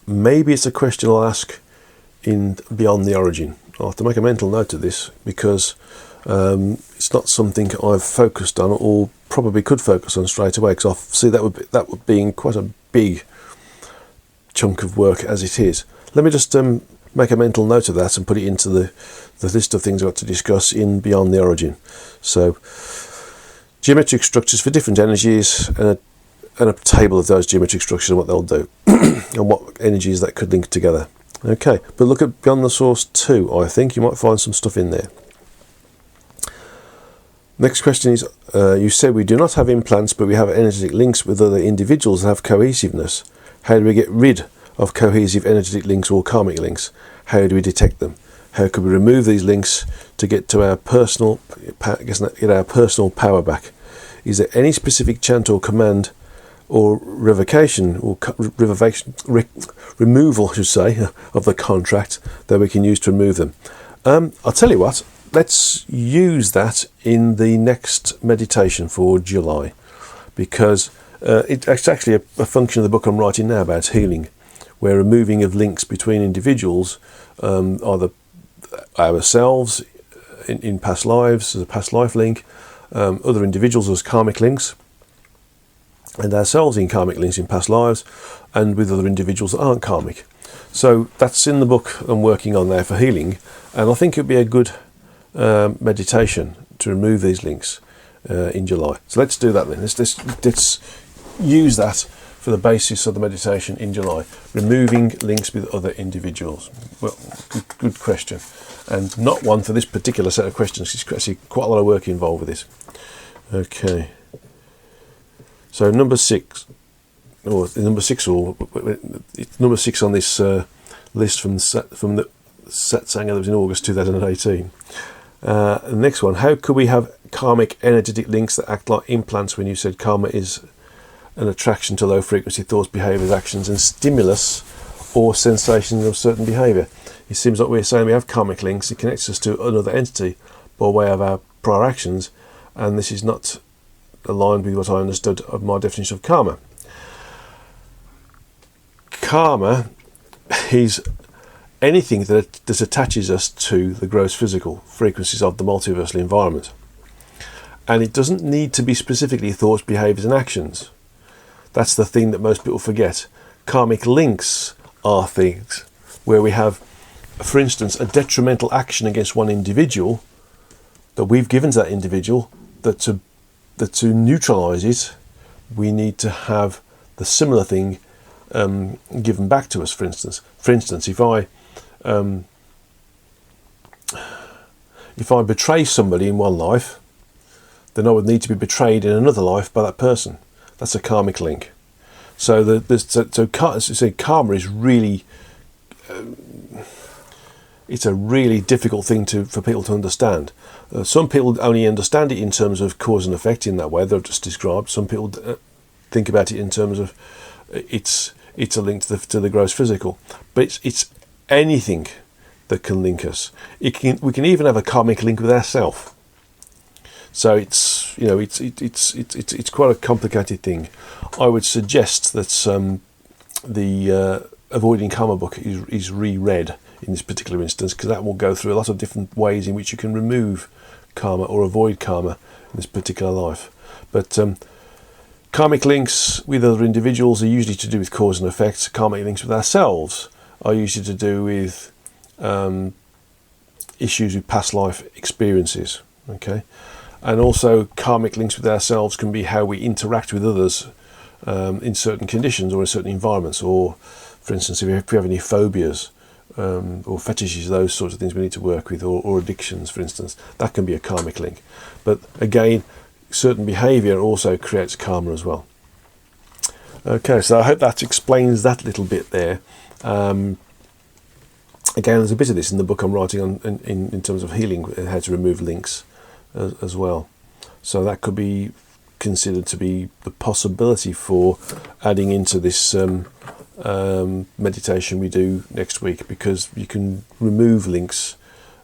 Maybe it's a question I'll ask in Beyond the Origin. I'll have to make a mental note of this, because it's not something I've focused on, or probably could focus on straight away, because I see that would be quite a big chunk of work as it is. Let me just make a mental note of that and put it into the list of things I've got to discuss in Beyond the Origin. So, geometric structures for different energies, and a table of those geometric structures and what they'll do, and what energies that could link together. Okay, but look at Beyond the Source 2, I think you might find some stuff in there. Next question is, you said we do not have implants, but we have energetic links with other individuals that have cohesiveness. How do we get rid of cohesive energetic links or karmic links? How do we detect them? How could we remove these links to get to our personal power back? Is there any specific chant or command or revocation or removal, I should say, of the contract that we can use to remove them? I'll tell you what, let's use that in the next meditation for July, because it's actually a function of the book I'm writing now about healing, where removing of links between individuals, either ourselves in past lives as a past life link, other individuals as karmic links, and ourselves in karmic links in past lives, and with other individuals that aren't karmic. So that's in the book I'm working on there for healing, and I think it would be a good meditation to remove these links in July. So let's do that then. Let's use that for the basis of the meditation in July. Removing links with other individuals. Well, good question, and not one for this particular set of questions. It's actually quite a lot of work involved with this. Okay. So number 6, or number 6 on this list from the Satsanga that was in August 2018. The next one: how could we have karmic energetic links that act like implants? When you said karma is an attraction to low frequency thoughts, behaviours, actions, and stimulus or sensations of certain behaviour. It seems like we're saying we have karmic links. It connects us to another entity by way of our prior actions, and this is not aligned with what I understood of my definition of karma. Karma is anything that attaches us to the gross physical frequencies of the multiversal environment. And it doesn't need to be specifically thoughts, behaviours and actions. That's the thing that most people forget. Karmic links are things where we have, for instance, a detrimental action against one individual that we've given to that individual, that to neutralise it, we need to have the similar thing given back to us. For instance, if I betray somebody in one life, then I would need to be betrayed in another life by that person. That's a karmic link. So karma is really, it's a really difficult thing for people to understand. Some people only understand it in terms of cause and effect in that way that I've just described. Some people think about it in terms of it's a link to the gross physical, but it's anything that can link us. We can even have a karmic link with ourselves. So it's quite a complicated thing. I would suggest that the Avoiding Karma book is reread in this particular instance, because that will go through a lot of different ways in which you can remove karma or avoid karma in this particular life. But karmic links with other individuals are usually to do with cause and effect. Karmic links with ourselves are usually to do with issues with past life experiences. Okay. And also karmic links with ourselves can be how we interact with others in certain conditions or in certain environments, or for instance if we have any phobias or fetishes, those sorts of things we need to work with, or addictions, for instance, that can be a karmic link. But again, certain behaviour also creates karma as well. Okay, so I hope that explains that little bit there. Again, there's a bit of this in the book I'm writing on in terms of healing, how to remove links as well. So that could be considered to be the possibility for adding into this meditation we do next week, because you can remove links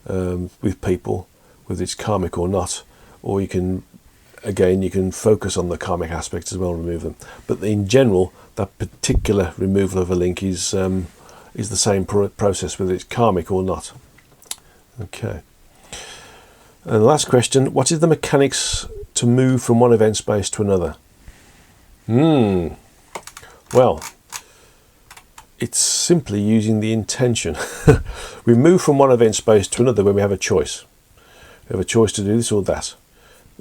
with people, whether it's karmic or not, or you can focus on the karmic aspects as well and remove them. But in general, that particular removal of a link is the same process whether it's karmic or not. Okay. And the last question, what is the mechanics to move from one event space to another? Well, it's simply using the intention. We move from one event space to another when we have a choice. We have a choice to do this or that.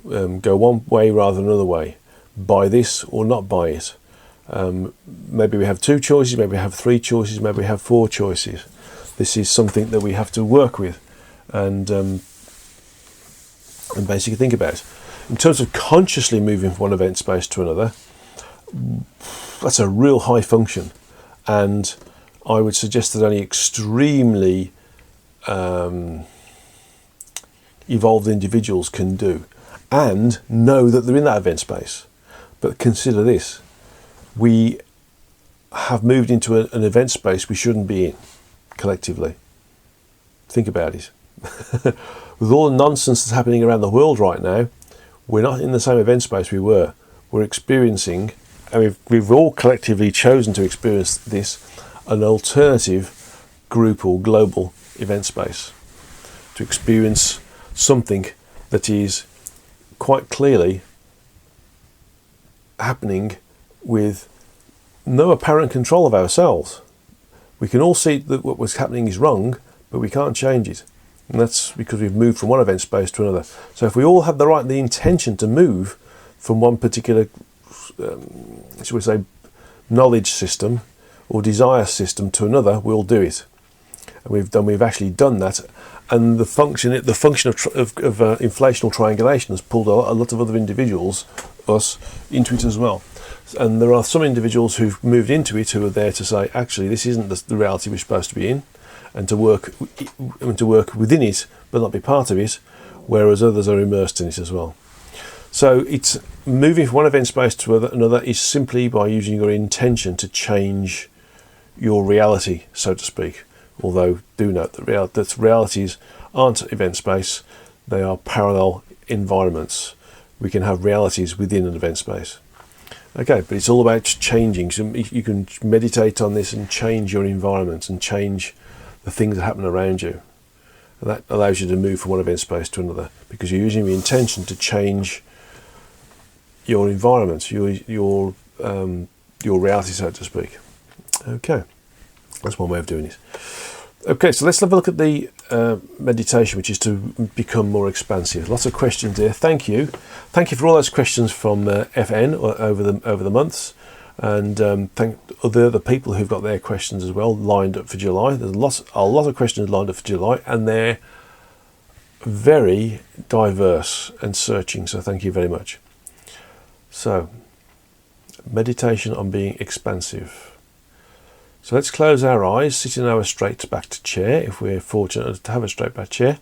Go one way rather than another way. Buy this or not buy it. Maybe we have two choices, maybe we have three choices, maybe we have four choices. This is something that we have to work with and basically think about. In terms of consciously moving from one event space to another, that's a real high function, and I would suggest that only extremely evolved individuals can do, and know that they're in that event space. But consider this, we have moved into an event space we shouldn't be in collectively. Think about it. With all the nonsense that's happening around the world right now, we're not in the same event space we were. We're experiencing, and we've all collectively chosen to experience this, an alternative group or global event space, to experience something that is quite clearly happening with no apparent control of ourselves. We can all see that what was happening is wrong, but we can't change it. And that's because we've moved from one event space to another. So if we all have the intention to move from one particular, shall we say, knowledge system or desire system to another, we'll do it. And we've actually done that. And the function of inflational triangulation has pulled a lot of other individuals, us, into it as well. And there are some individuals who've moved into it who are there to say, actually, this isn't the reality we're supposed to be in, and to work within it, but not be part of it, whereas others are immersed in it as well. So it's moving from one event space to another is simply by using your intention to change your reality, so to speak. Although do note that realities aren't event space, they are parallel environments. We can have realities within an event space. Okay, but it's all about changing. So you can meditate on this and change your environment and change the things that happen around you. And that allows you to move from one event space to another, because you're using the intention to change your environment, your reality, so to speak. Okay, that's one way of doing it. Okay, so let's have a look at the meditation, which is to become more expansive. Lots of questions there. Thank you for all those questions from FN over the months, and thank other people who've got their questions as well lined up for July. There's a lot of questions lined up for July, and they're very diverse and searching. So thank you very much. So, meditation on being expansive. So let's close our eyes, sit in our straight backed chair, if we're fortunate to have a straight backed chair,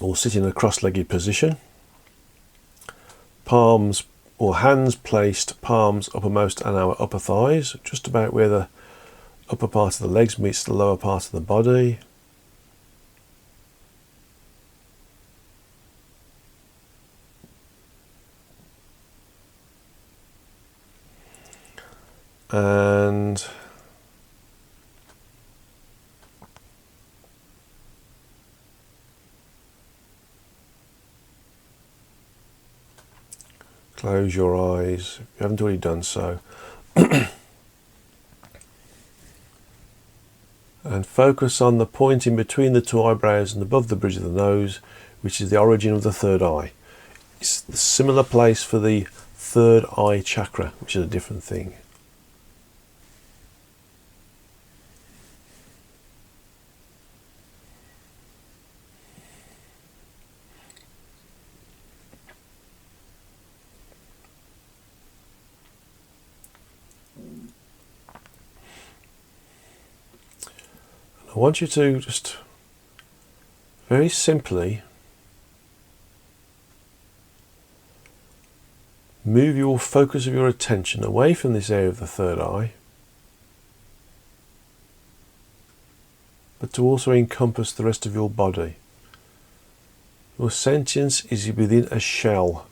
or sit in a cross-legged position. Palms or hands placed, palms uppermost on our upper thighs, just about where the upper part of the legs meets the lower part of the body. And close your eyes if you haven't already done so. And focus on the point in between the two eyebrows and above the bridge of the nose, which is the origin of the third eye. It's a similar place for the third eye chakra, which is a different thing. I want you to just very simply move your focus of your attention away from this area of the third eye, but to also encompass the rest of your body. Your sentience is within a shell.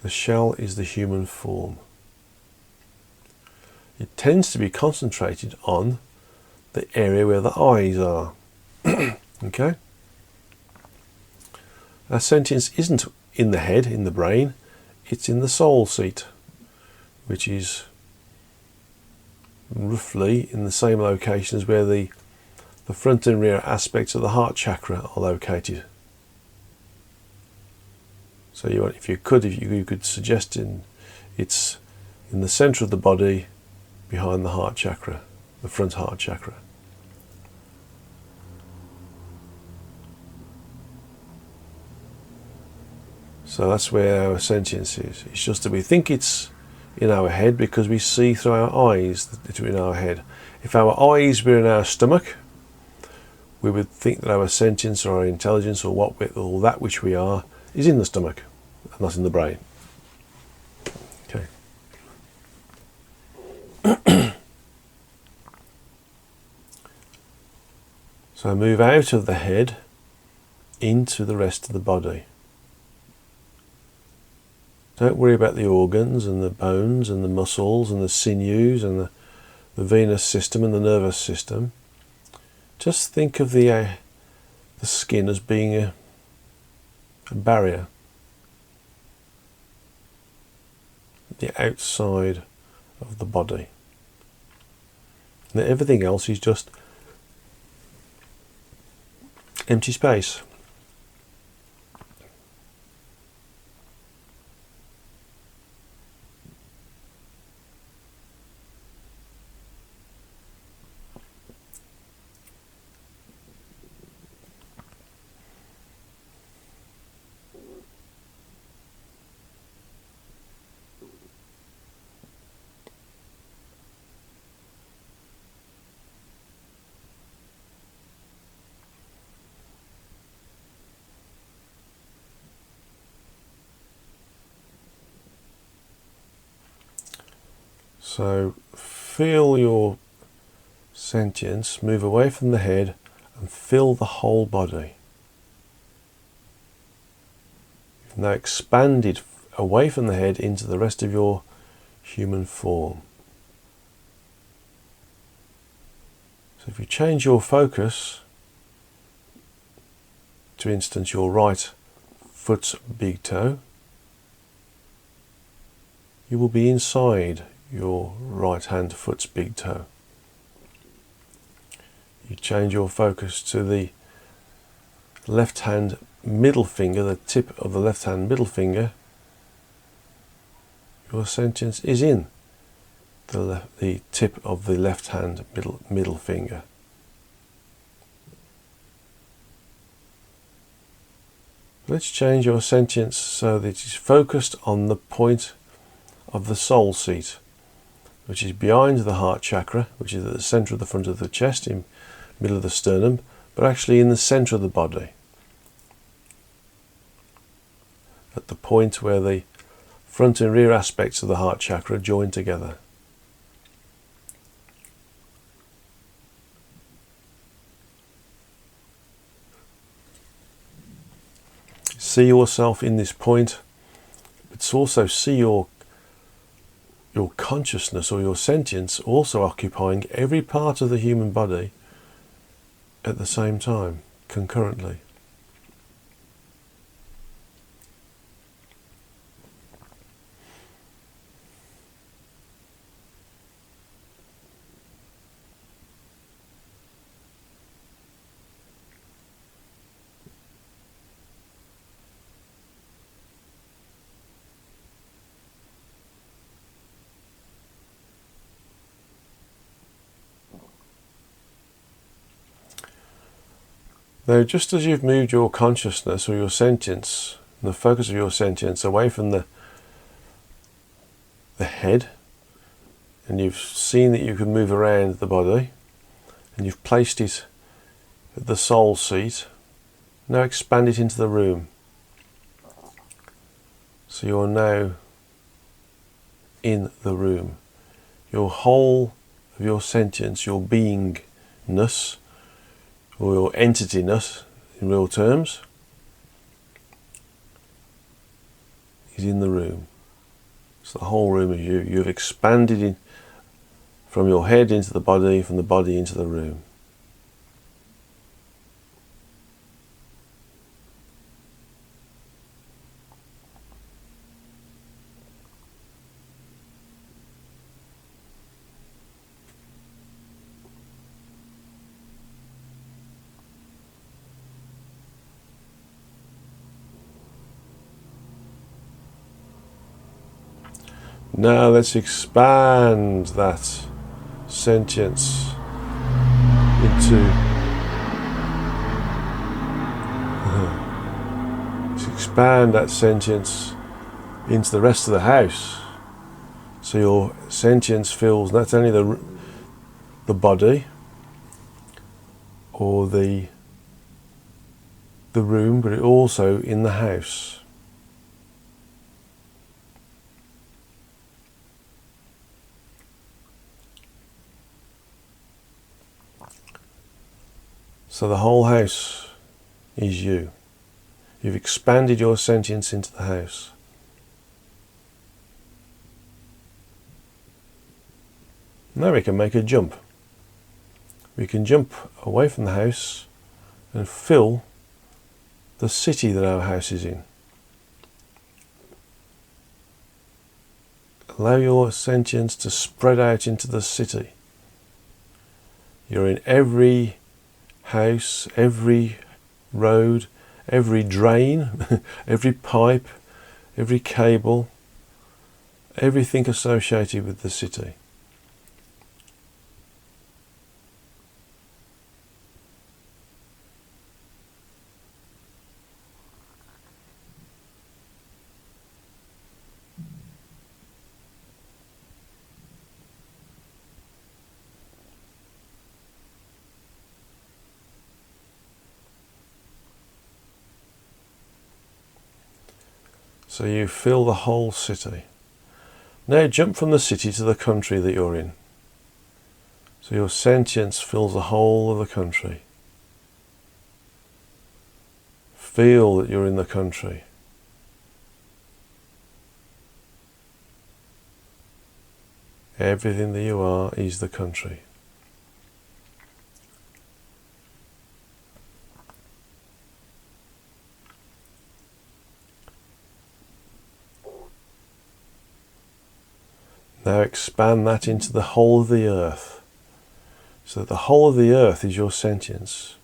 The shell is the human form. It tends to be concentrated on the area where the eyes are. Okay? Our sentience isn't in the head, in the brain, it's in the soul seat, which is roughly in the same location as where the front and rear aspects of the heart chakra are located. So if you could suggest it's in the center of the body, behind the heart chakra, the front heart chakra. So that's where our sentience is. It's just that we think it's in our head because we see through our eyes that it's in our head. If our eyes were in our stomach, we would think that our sentience or our intelligence or that which we are is in the stomach and not in the brain. Okay. So move out of the head into the rest of the body. Don't worry about the organs and the bones and the muscles and the sinews and the venous system and the nervous system. Just think of the skin as being a barrier. The outside of the body. And everything else is just empty space. So feel your sentience move away from the head and fill the whole body. You've now expanded away from the head into the rest of your human form. So if you change your focus, for instance your right foot's big toe, you will be inside your right hand foot's big toe. You change your focus to the left hand middle finger, the tip of the left hand middle finger, your sentience is in the tip of the left hand middle finger. Let's change your sentience so that it is focused on the point of the soul seat, which is behind the heart chakra, which is at the center of the front of the chest, in middle of the sternum, but actually in the center of the body, at the point where the front and rear aspects of the heart chakra join together. See yourself in this point, but also see your consciousness or your sentience also occupying every part of the human body at the same time, concurrently. Now, just as you've moved your consciousness or your sentience, the focus of your sentience away from the head, and you've seen that you can move around the body, and you've placed it at the soul seat, now expand it into the room. So you're now in the room. Your whole of your sentience, your beingness, or your entityness in real terms, is in the room. It's the whole room of you. You've expanded from your head into the body, from the body into the room. Now let's expand that sentience into the rest of the house. So your sentience fills not only the body or the room, but it also in the house. So the whole house is you. You've expanded your sentience into the house. Now we can make a jump. We can jump away from the house and fill the city that our house is in. Allow your sentience to spread out into the city. You're in every house, every road, every drain, every pipe, every cable, everything associated with the city. So you fill the whole city. Now jump from the city to the country that you're in. So your sentience fills the whole of the country. Feel that you're in the country. Everything that you are is the country. Now expand that into the whole of the earth, so that the whole of the earth is your sentience.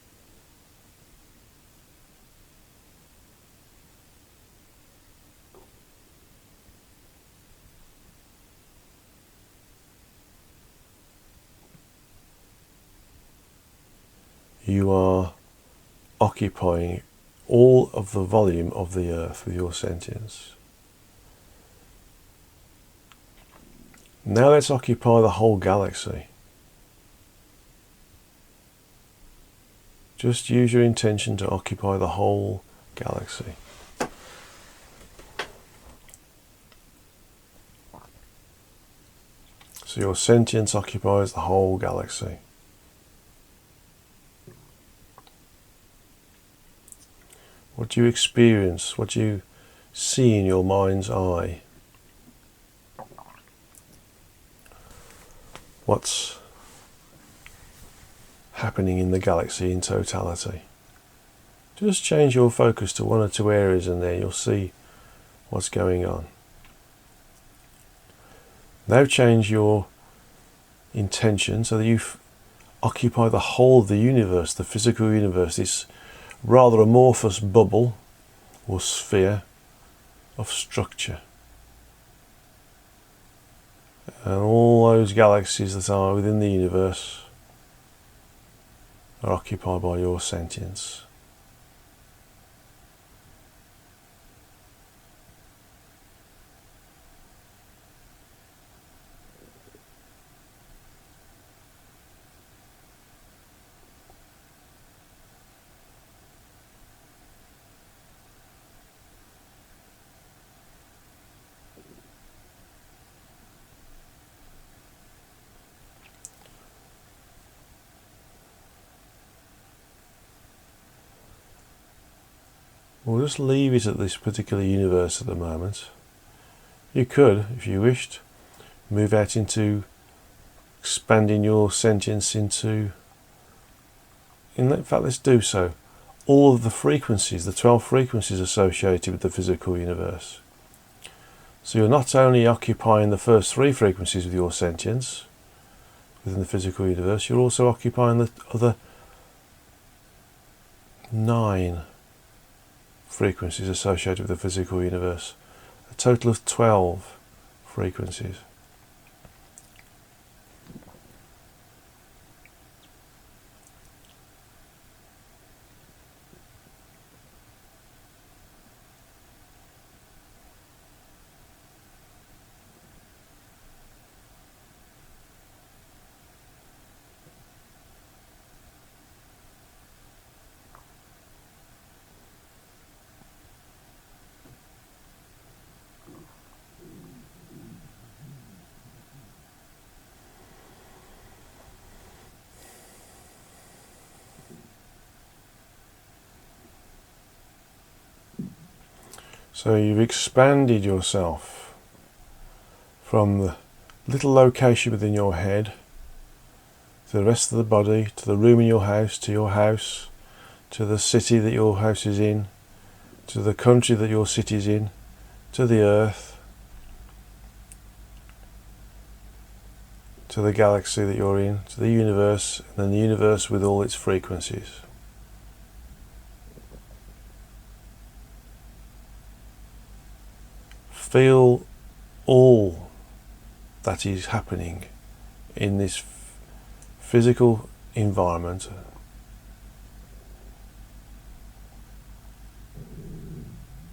You are occupying all of the volume of the earth with your sentience. Now let's occupy the whole galaxy. Just use your intention to occupy the whole galaxy. So your sentience occupies the whole galaxy. What do you experience? What do you see in your mind's eye? What's happening in the galaxy in totality? Just change your focus to one or two areas and there you'll see what's going on. Now change your intention so that you occupy the whole of the universe, the physical universe, this rather amorphous bubble or sphere of structure. And all those galaxies that are within the universe are occupied by your sentience. We'll just leave it at this particular universe at the moment. You could, if you wished, move out into expanding your sentience into, in fact let's do so, all of the frequencies, the 12 frequencies associated with the physical universe. So you're not only occupying the first 3 frequencies with your sentience within the physical universe, you're also occupying the other 9 frequencies associated with the physical universe, a total of 12 frequencies. So you've expanded yourself from the little location within your head to the rest of the body, to the room in your house, to the city that your house is in, to the country that your city is in, to the earth, to the galaxy that you're in, to the universe, and then the universe with all its frequencies. Feel all that is happening in this physical environment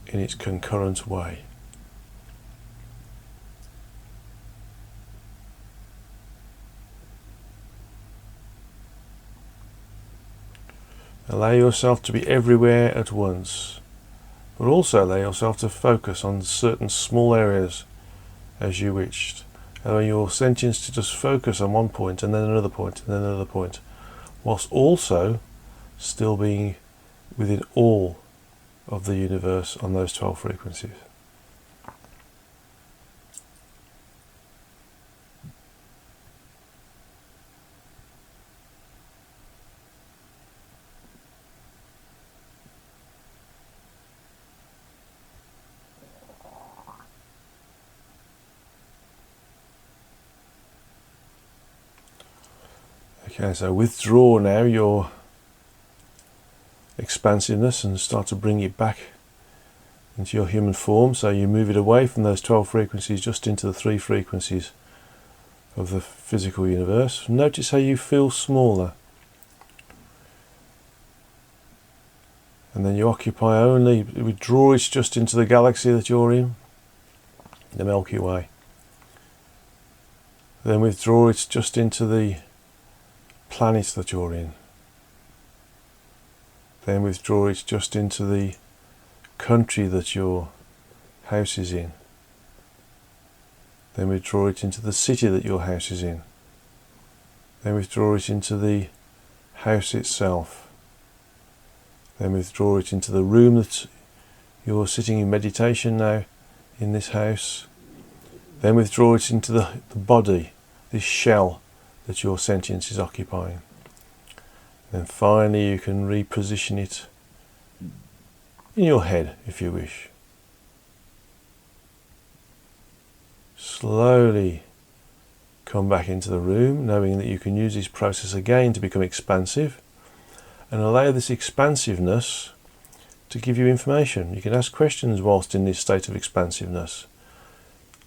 in its concurrent way. Allow yourself to be everywhere at once, but also allow yourself to focus on certain small areas as you wished. Allowing your sentience to just focus on one point and then another point and then another point, whilst also still being within all of the universe on those 12 frequencies. Okay, so withdraw now your expansiveness and start to bring it back into your human form. So you move it away from those 12 frequencies just into the 3 frequencies of the physical universe. Notice how you feel smaller. And then you occupy only, withdraw it just into the galaxy that you're in, the Milky Way. Then withdraw it just into the planet that you're in. Then withdraw it just into the country that your house is in. Then withdraw it into the city that your house is in. Then withdraw it into the house itself. Then withdraw it into the room that you're sitting in meditation now in this house. Then withdraw it into the body, this shell that your sentience is occupying. Then finally you can reposition it in your head if you wish. Slowly come back into the room, knowing that you can use this process again to become expansive, and allow this expansiveness to give you information. You can ask questions whilst in this state of expansiveness.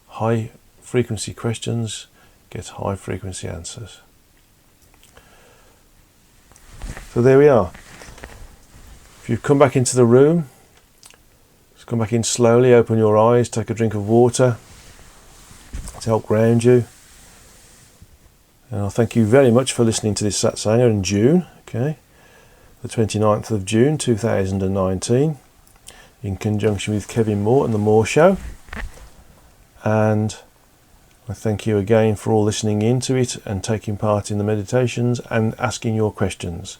High frequency questions get high frequency answers. So there we are. If you come back into the room, just come back in slowly, open your eyes, take a drink of water to help ground you. And I'll thank you very much for listening to this Satsanga in June, okay, the 29th of June 2019, in conjunction with Kevin Moore and The Moore Show. And I thank you again for all listening into it and taking part in the meditations and asking your questions.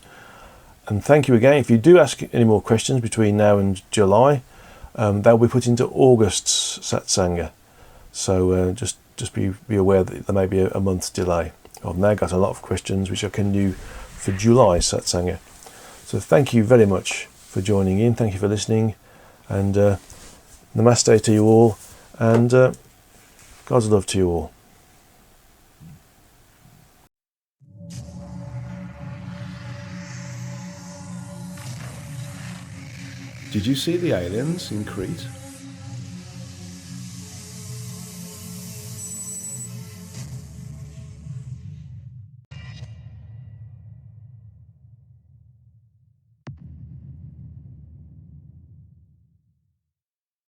And thank you again. If you do ask any more questions between now and July, they'll be put into August's Satsanga. So just be aware that there may be a month's delay. I've now got a lot of questions which I can do for July's Satsanga. So thank you very much for joining in. Thank you for listening. And namaste to you all. And God's love to you all. Did you see the aliens in Crete?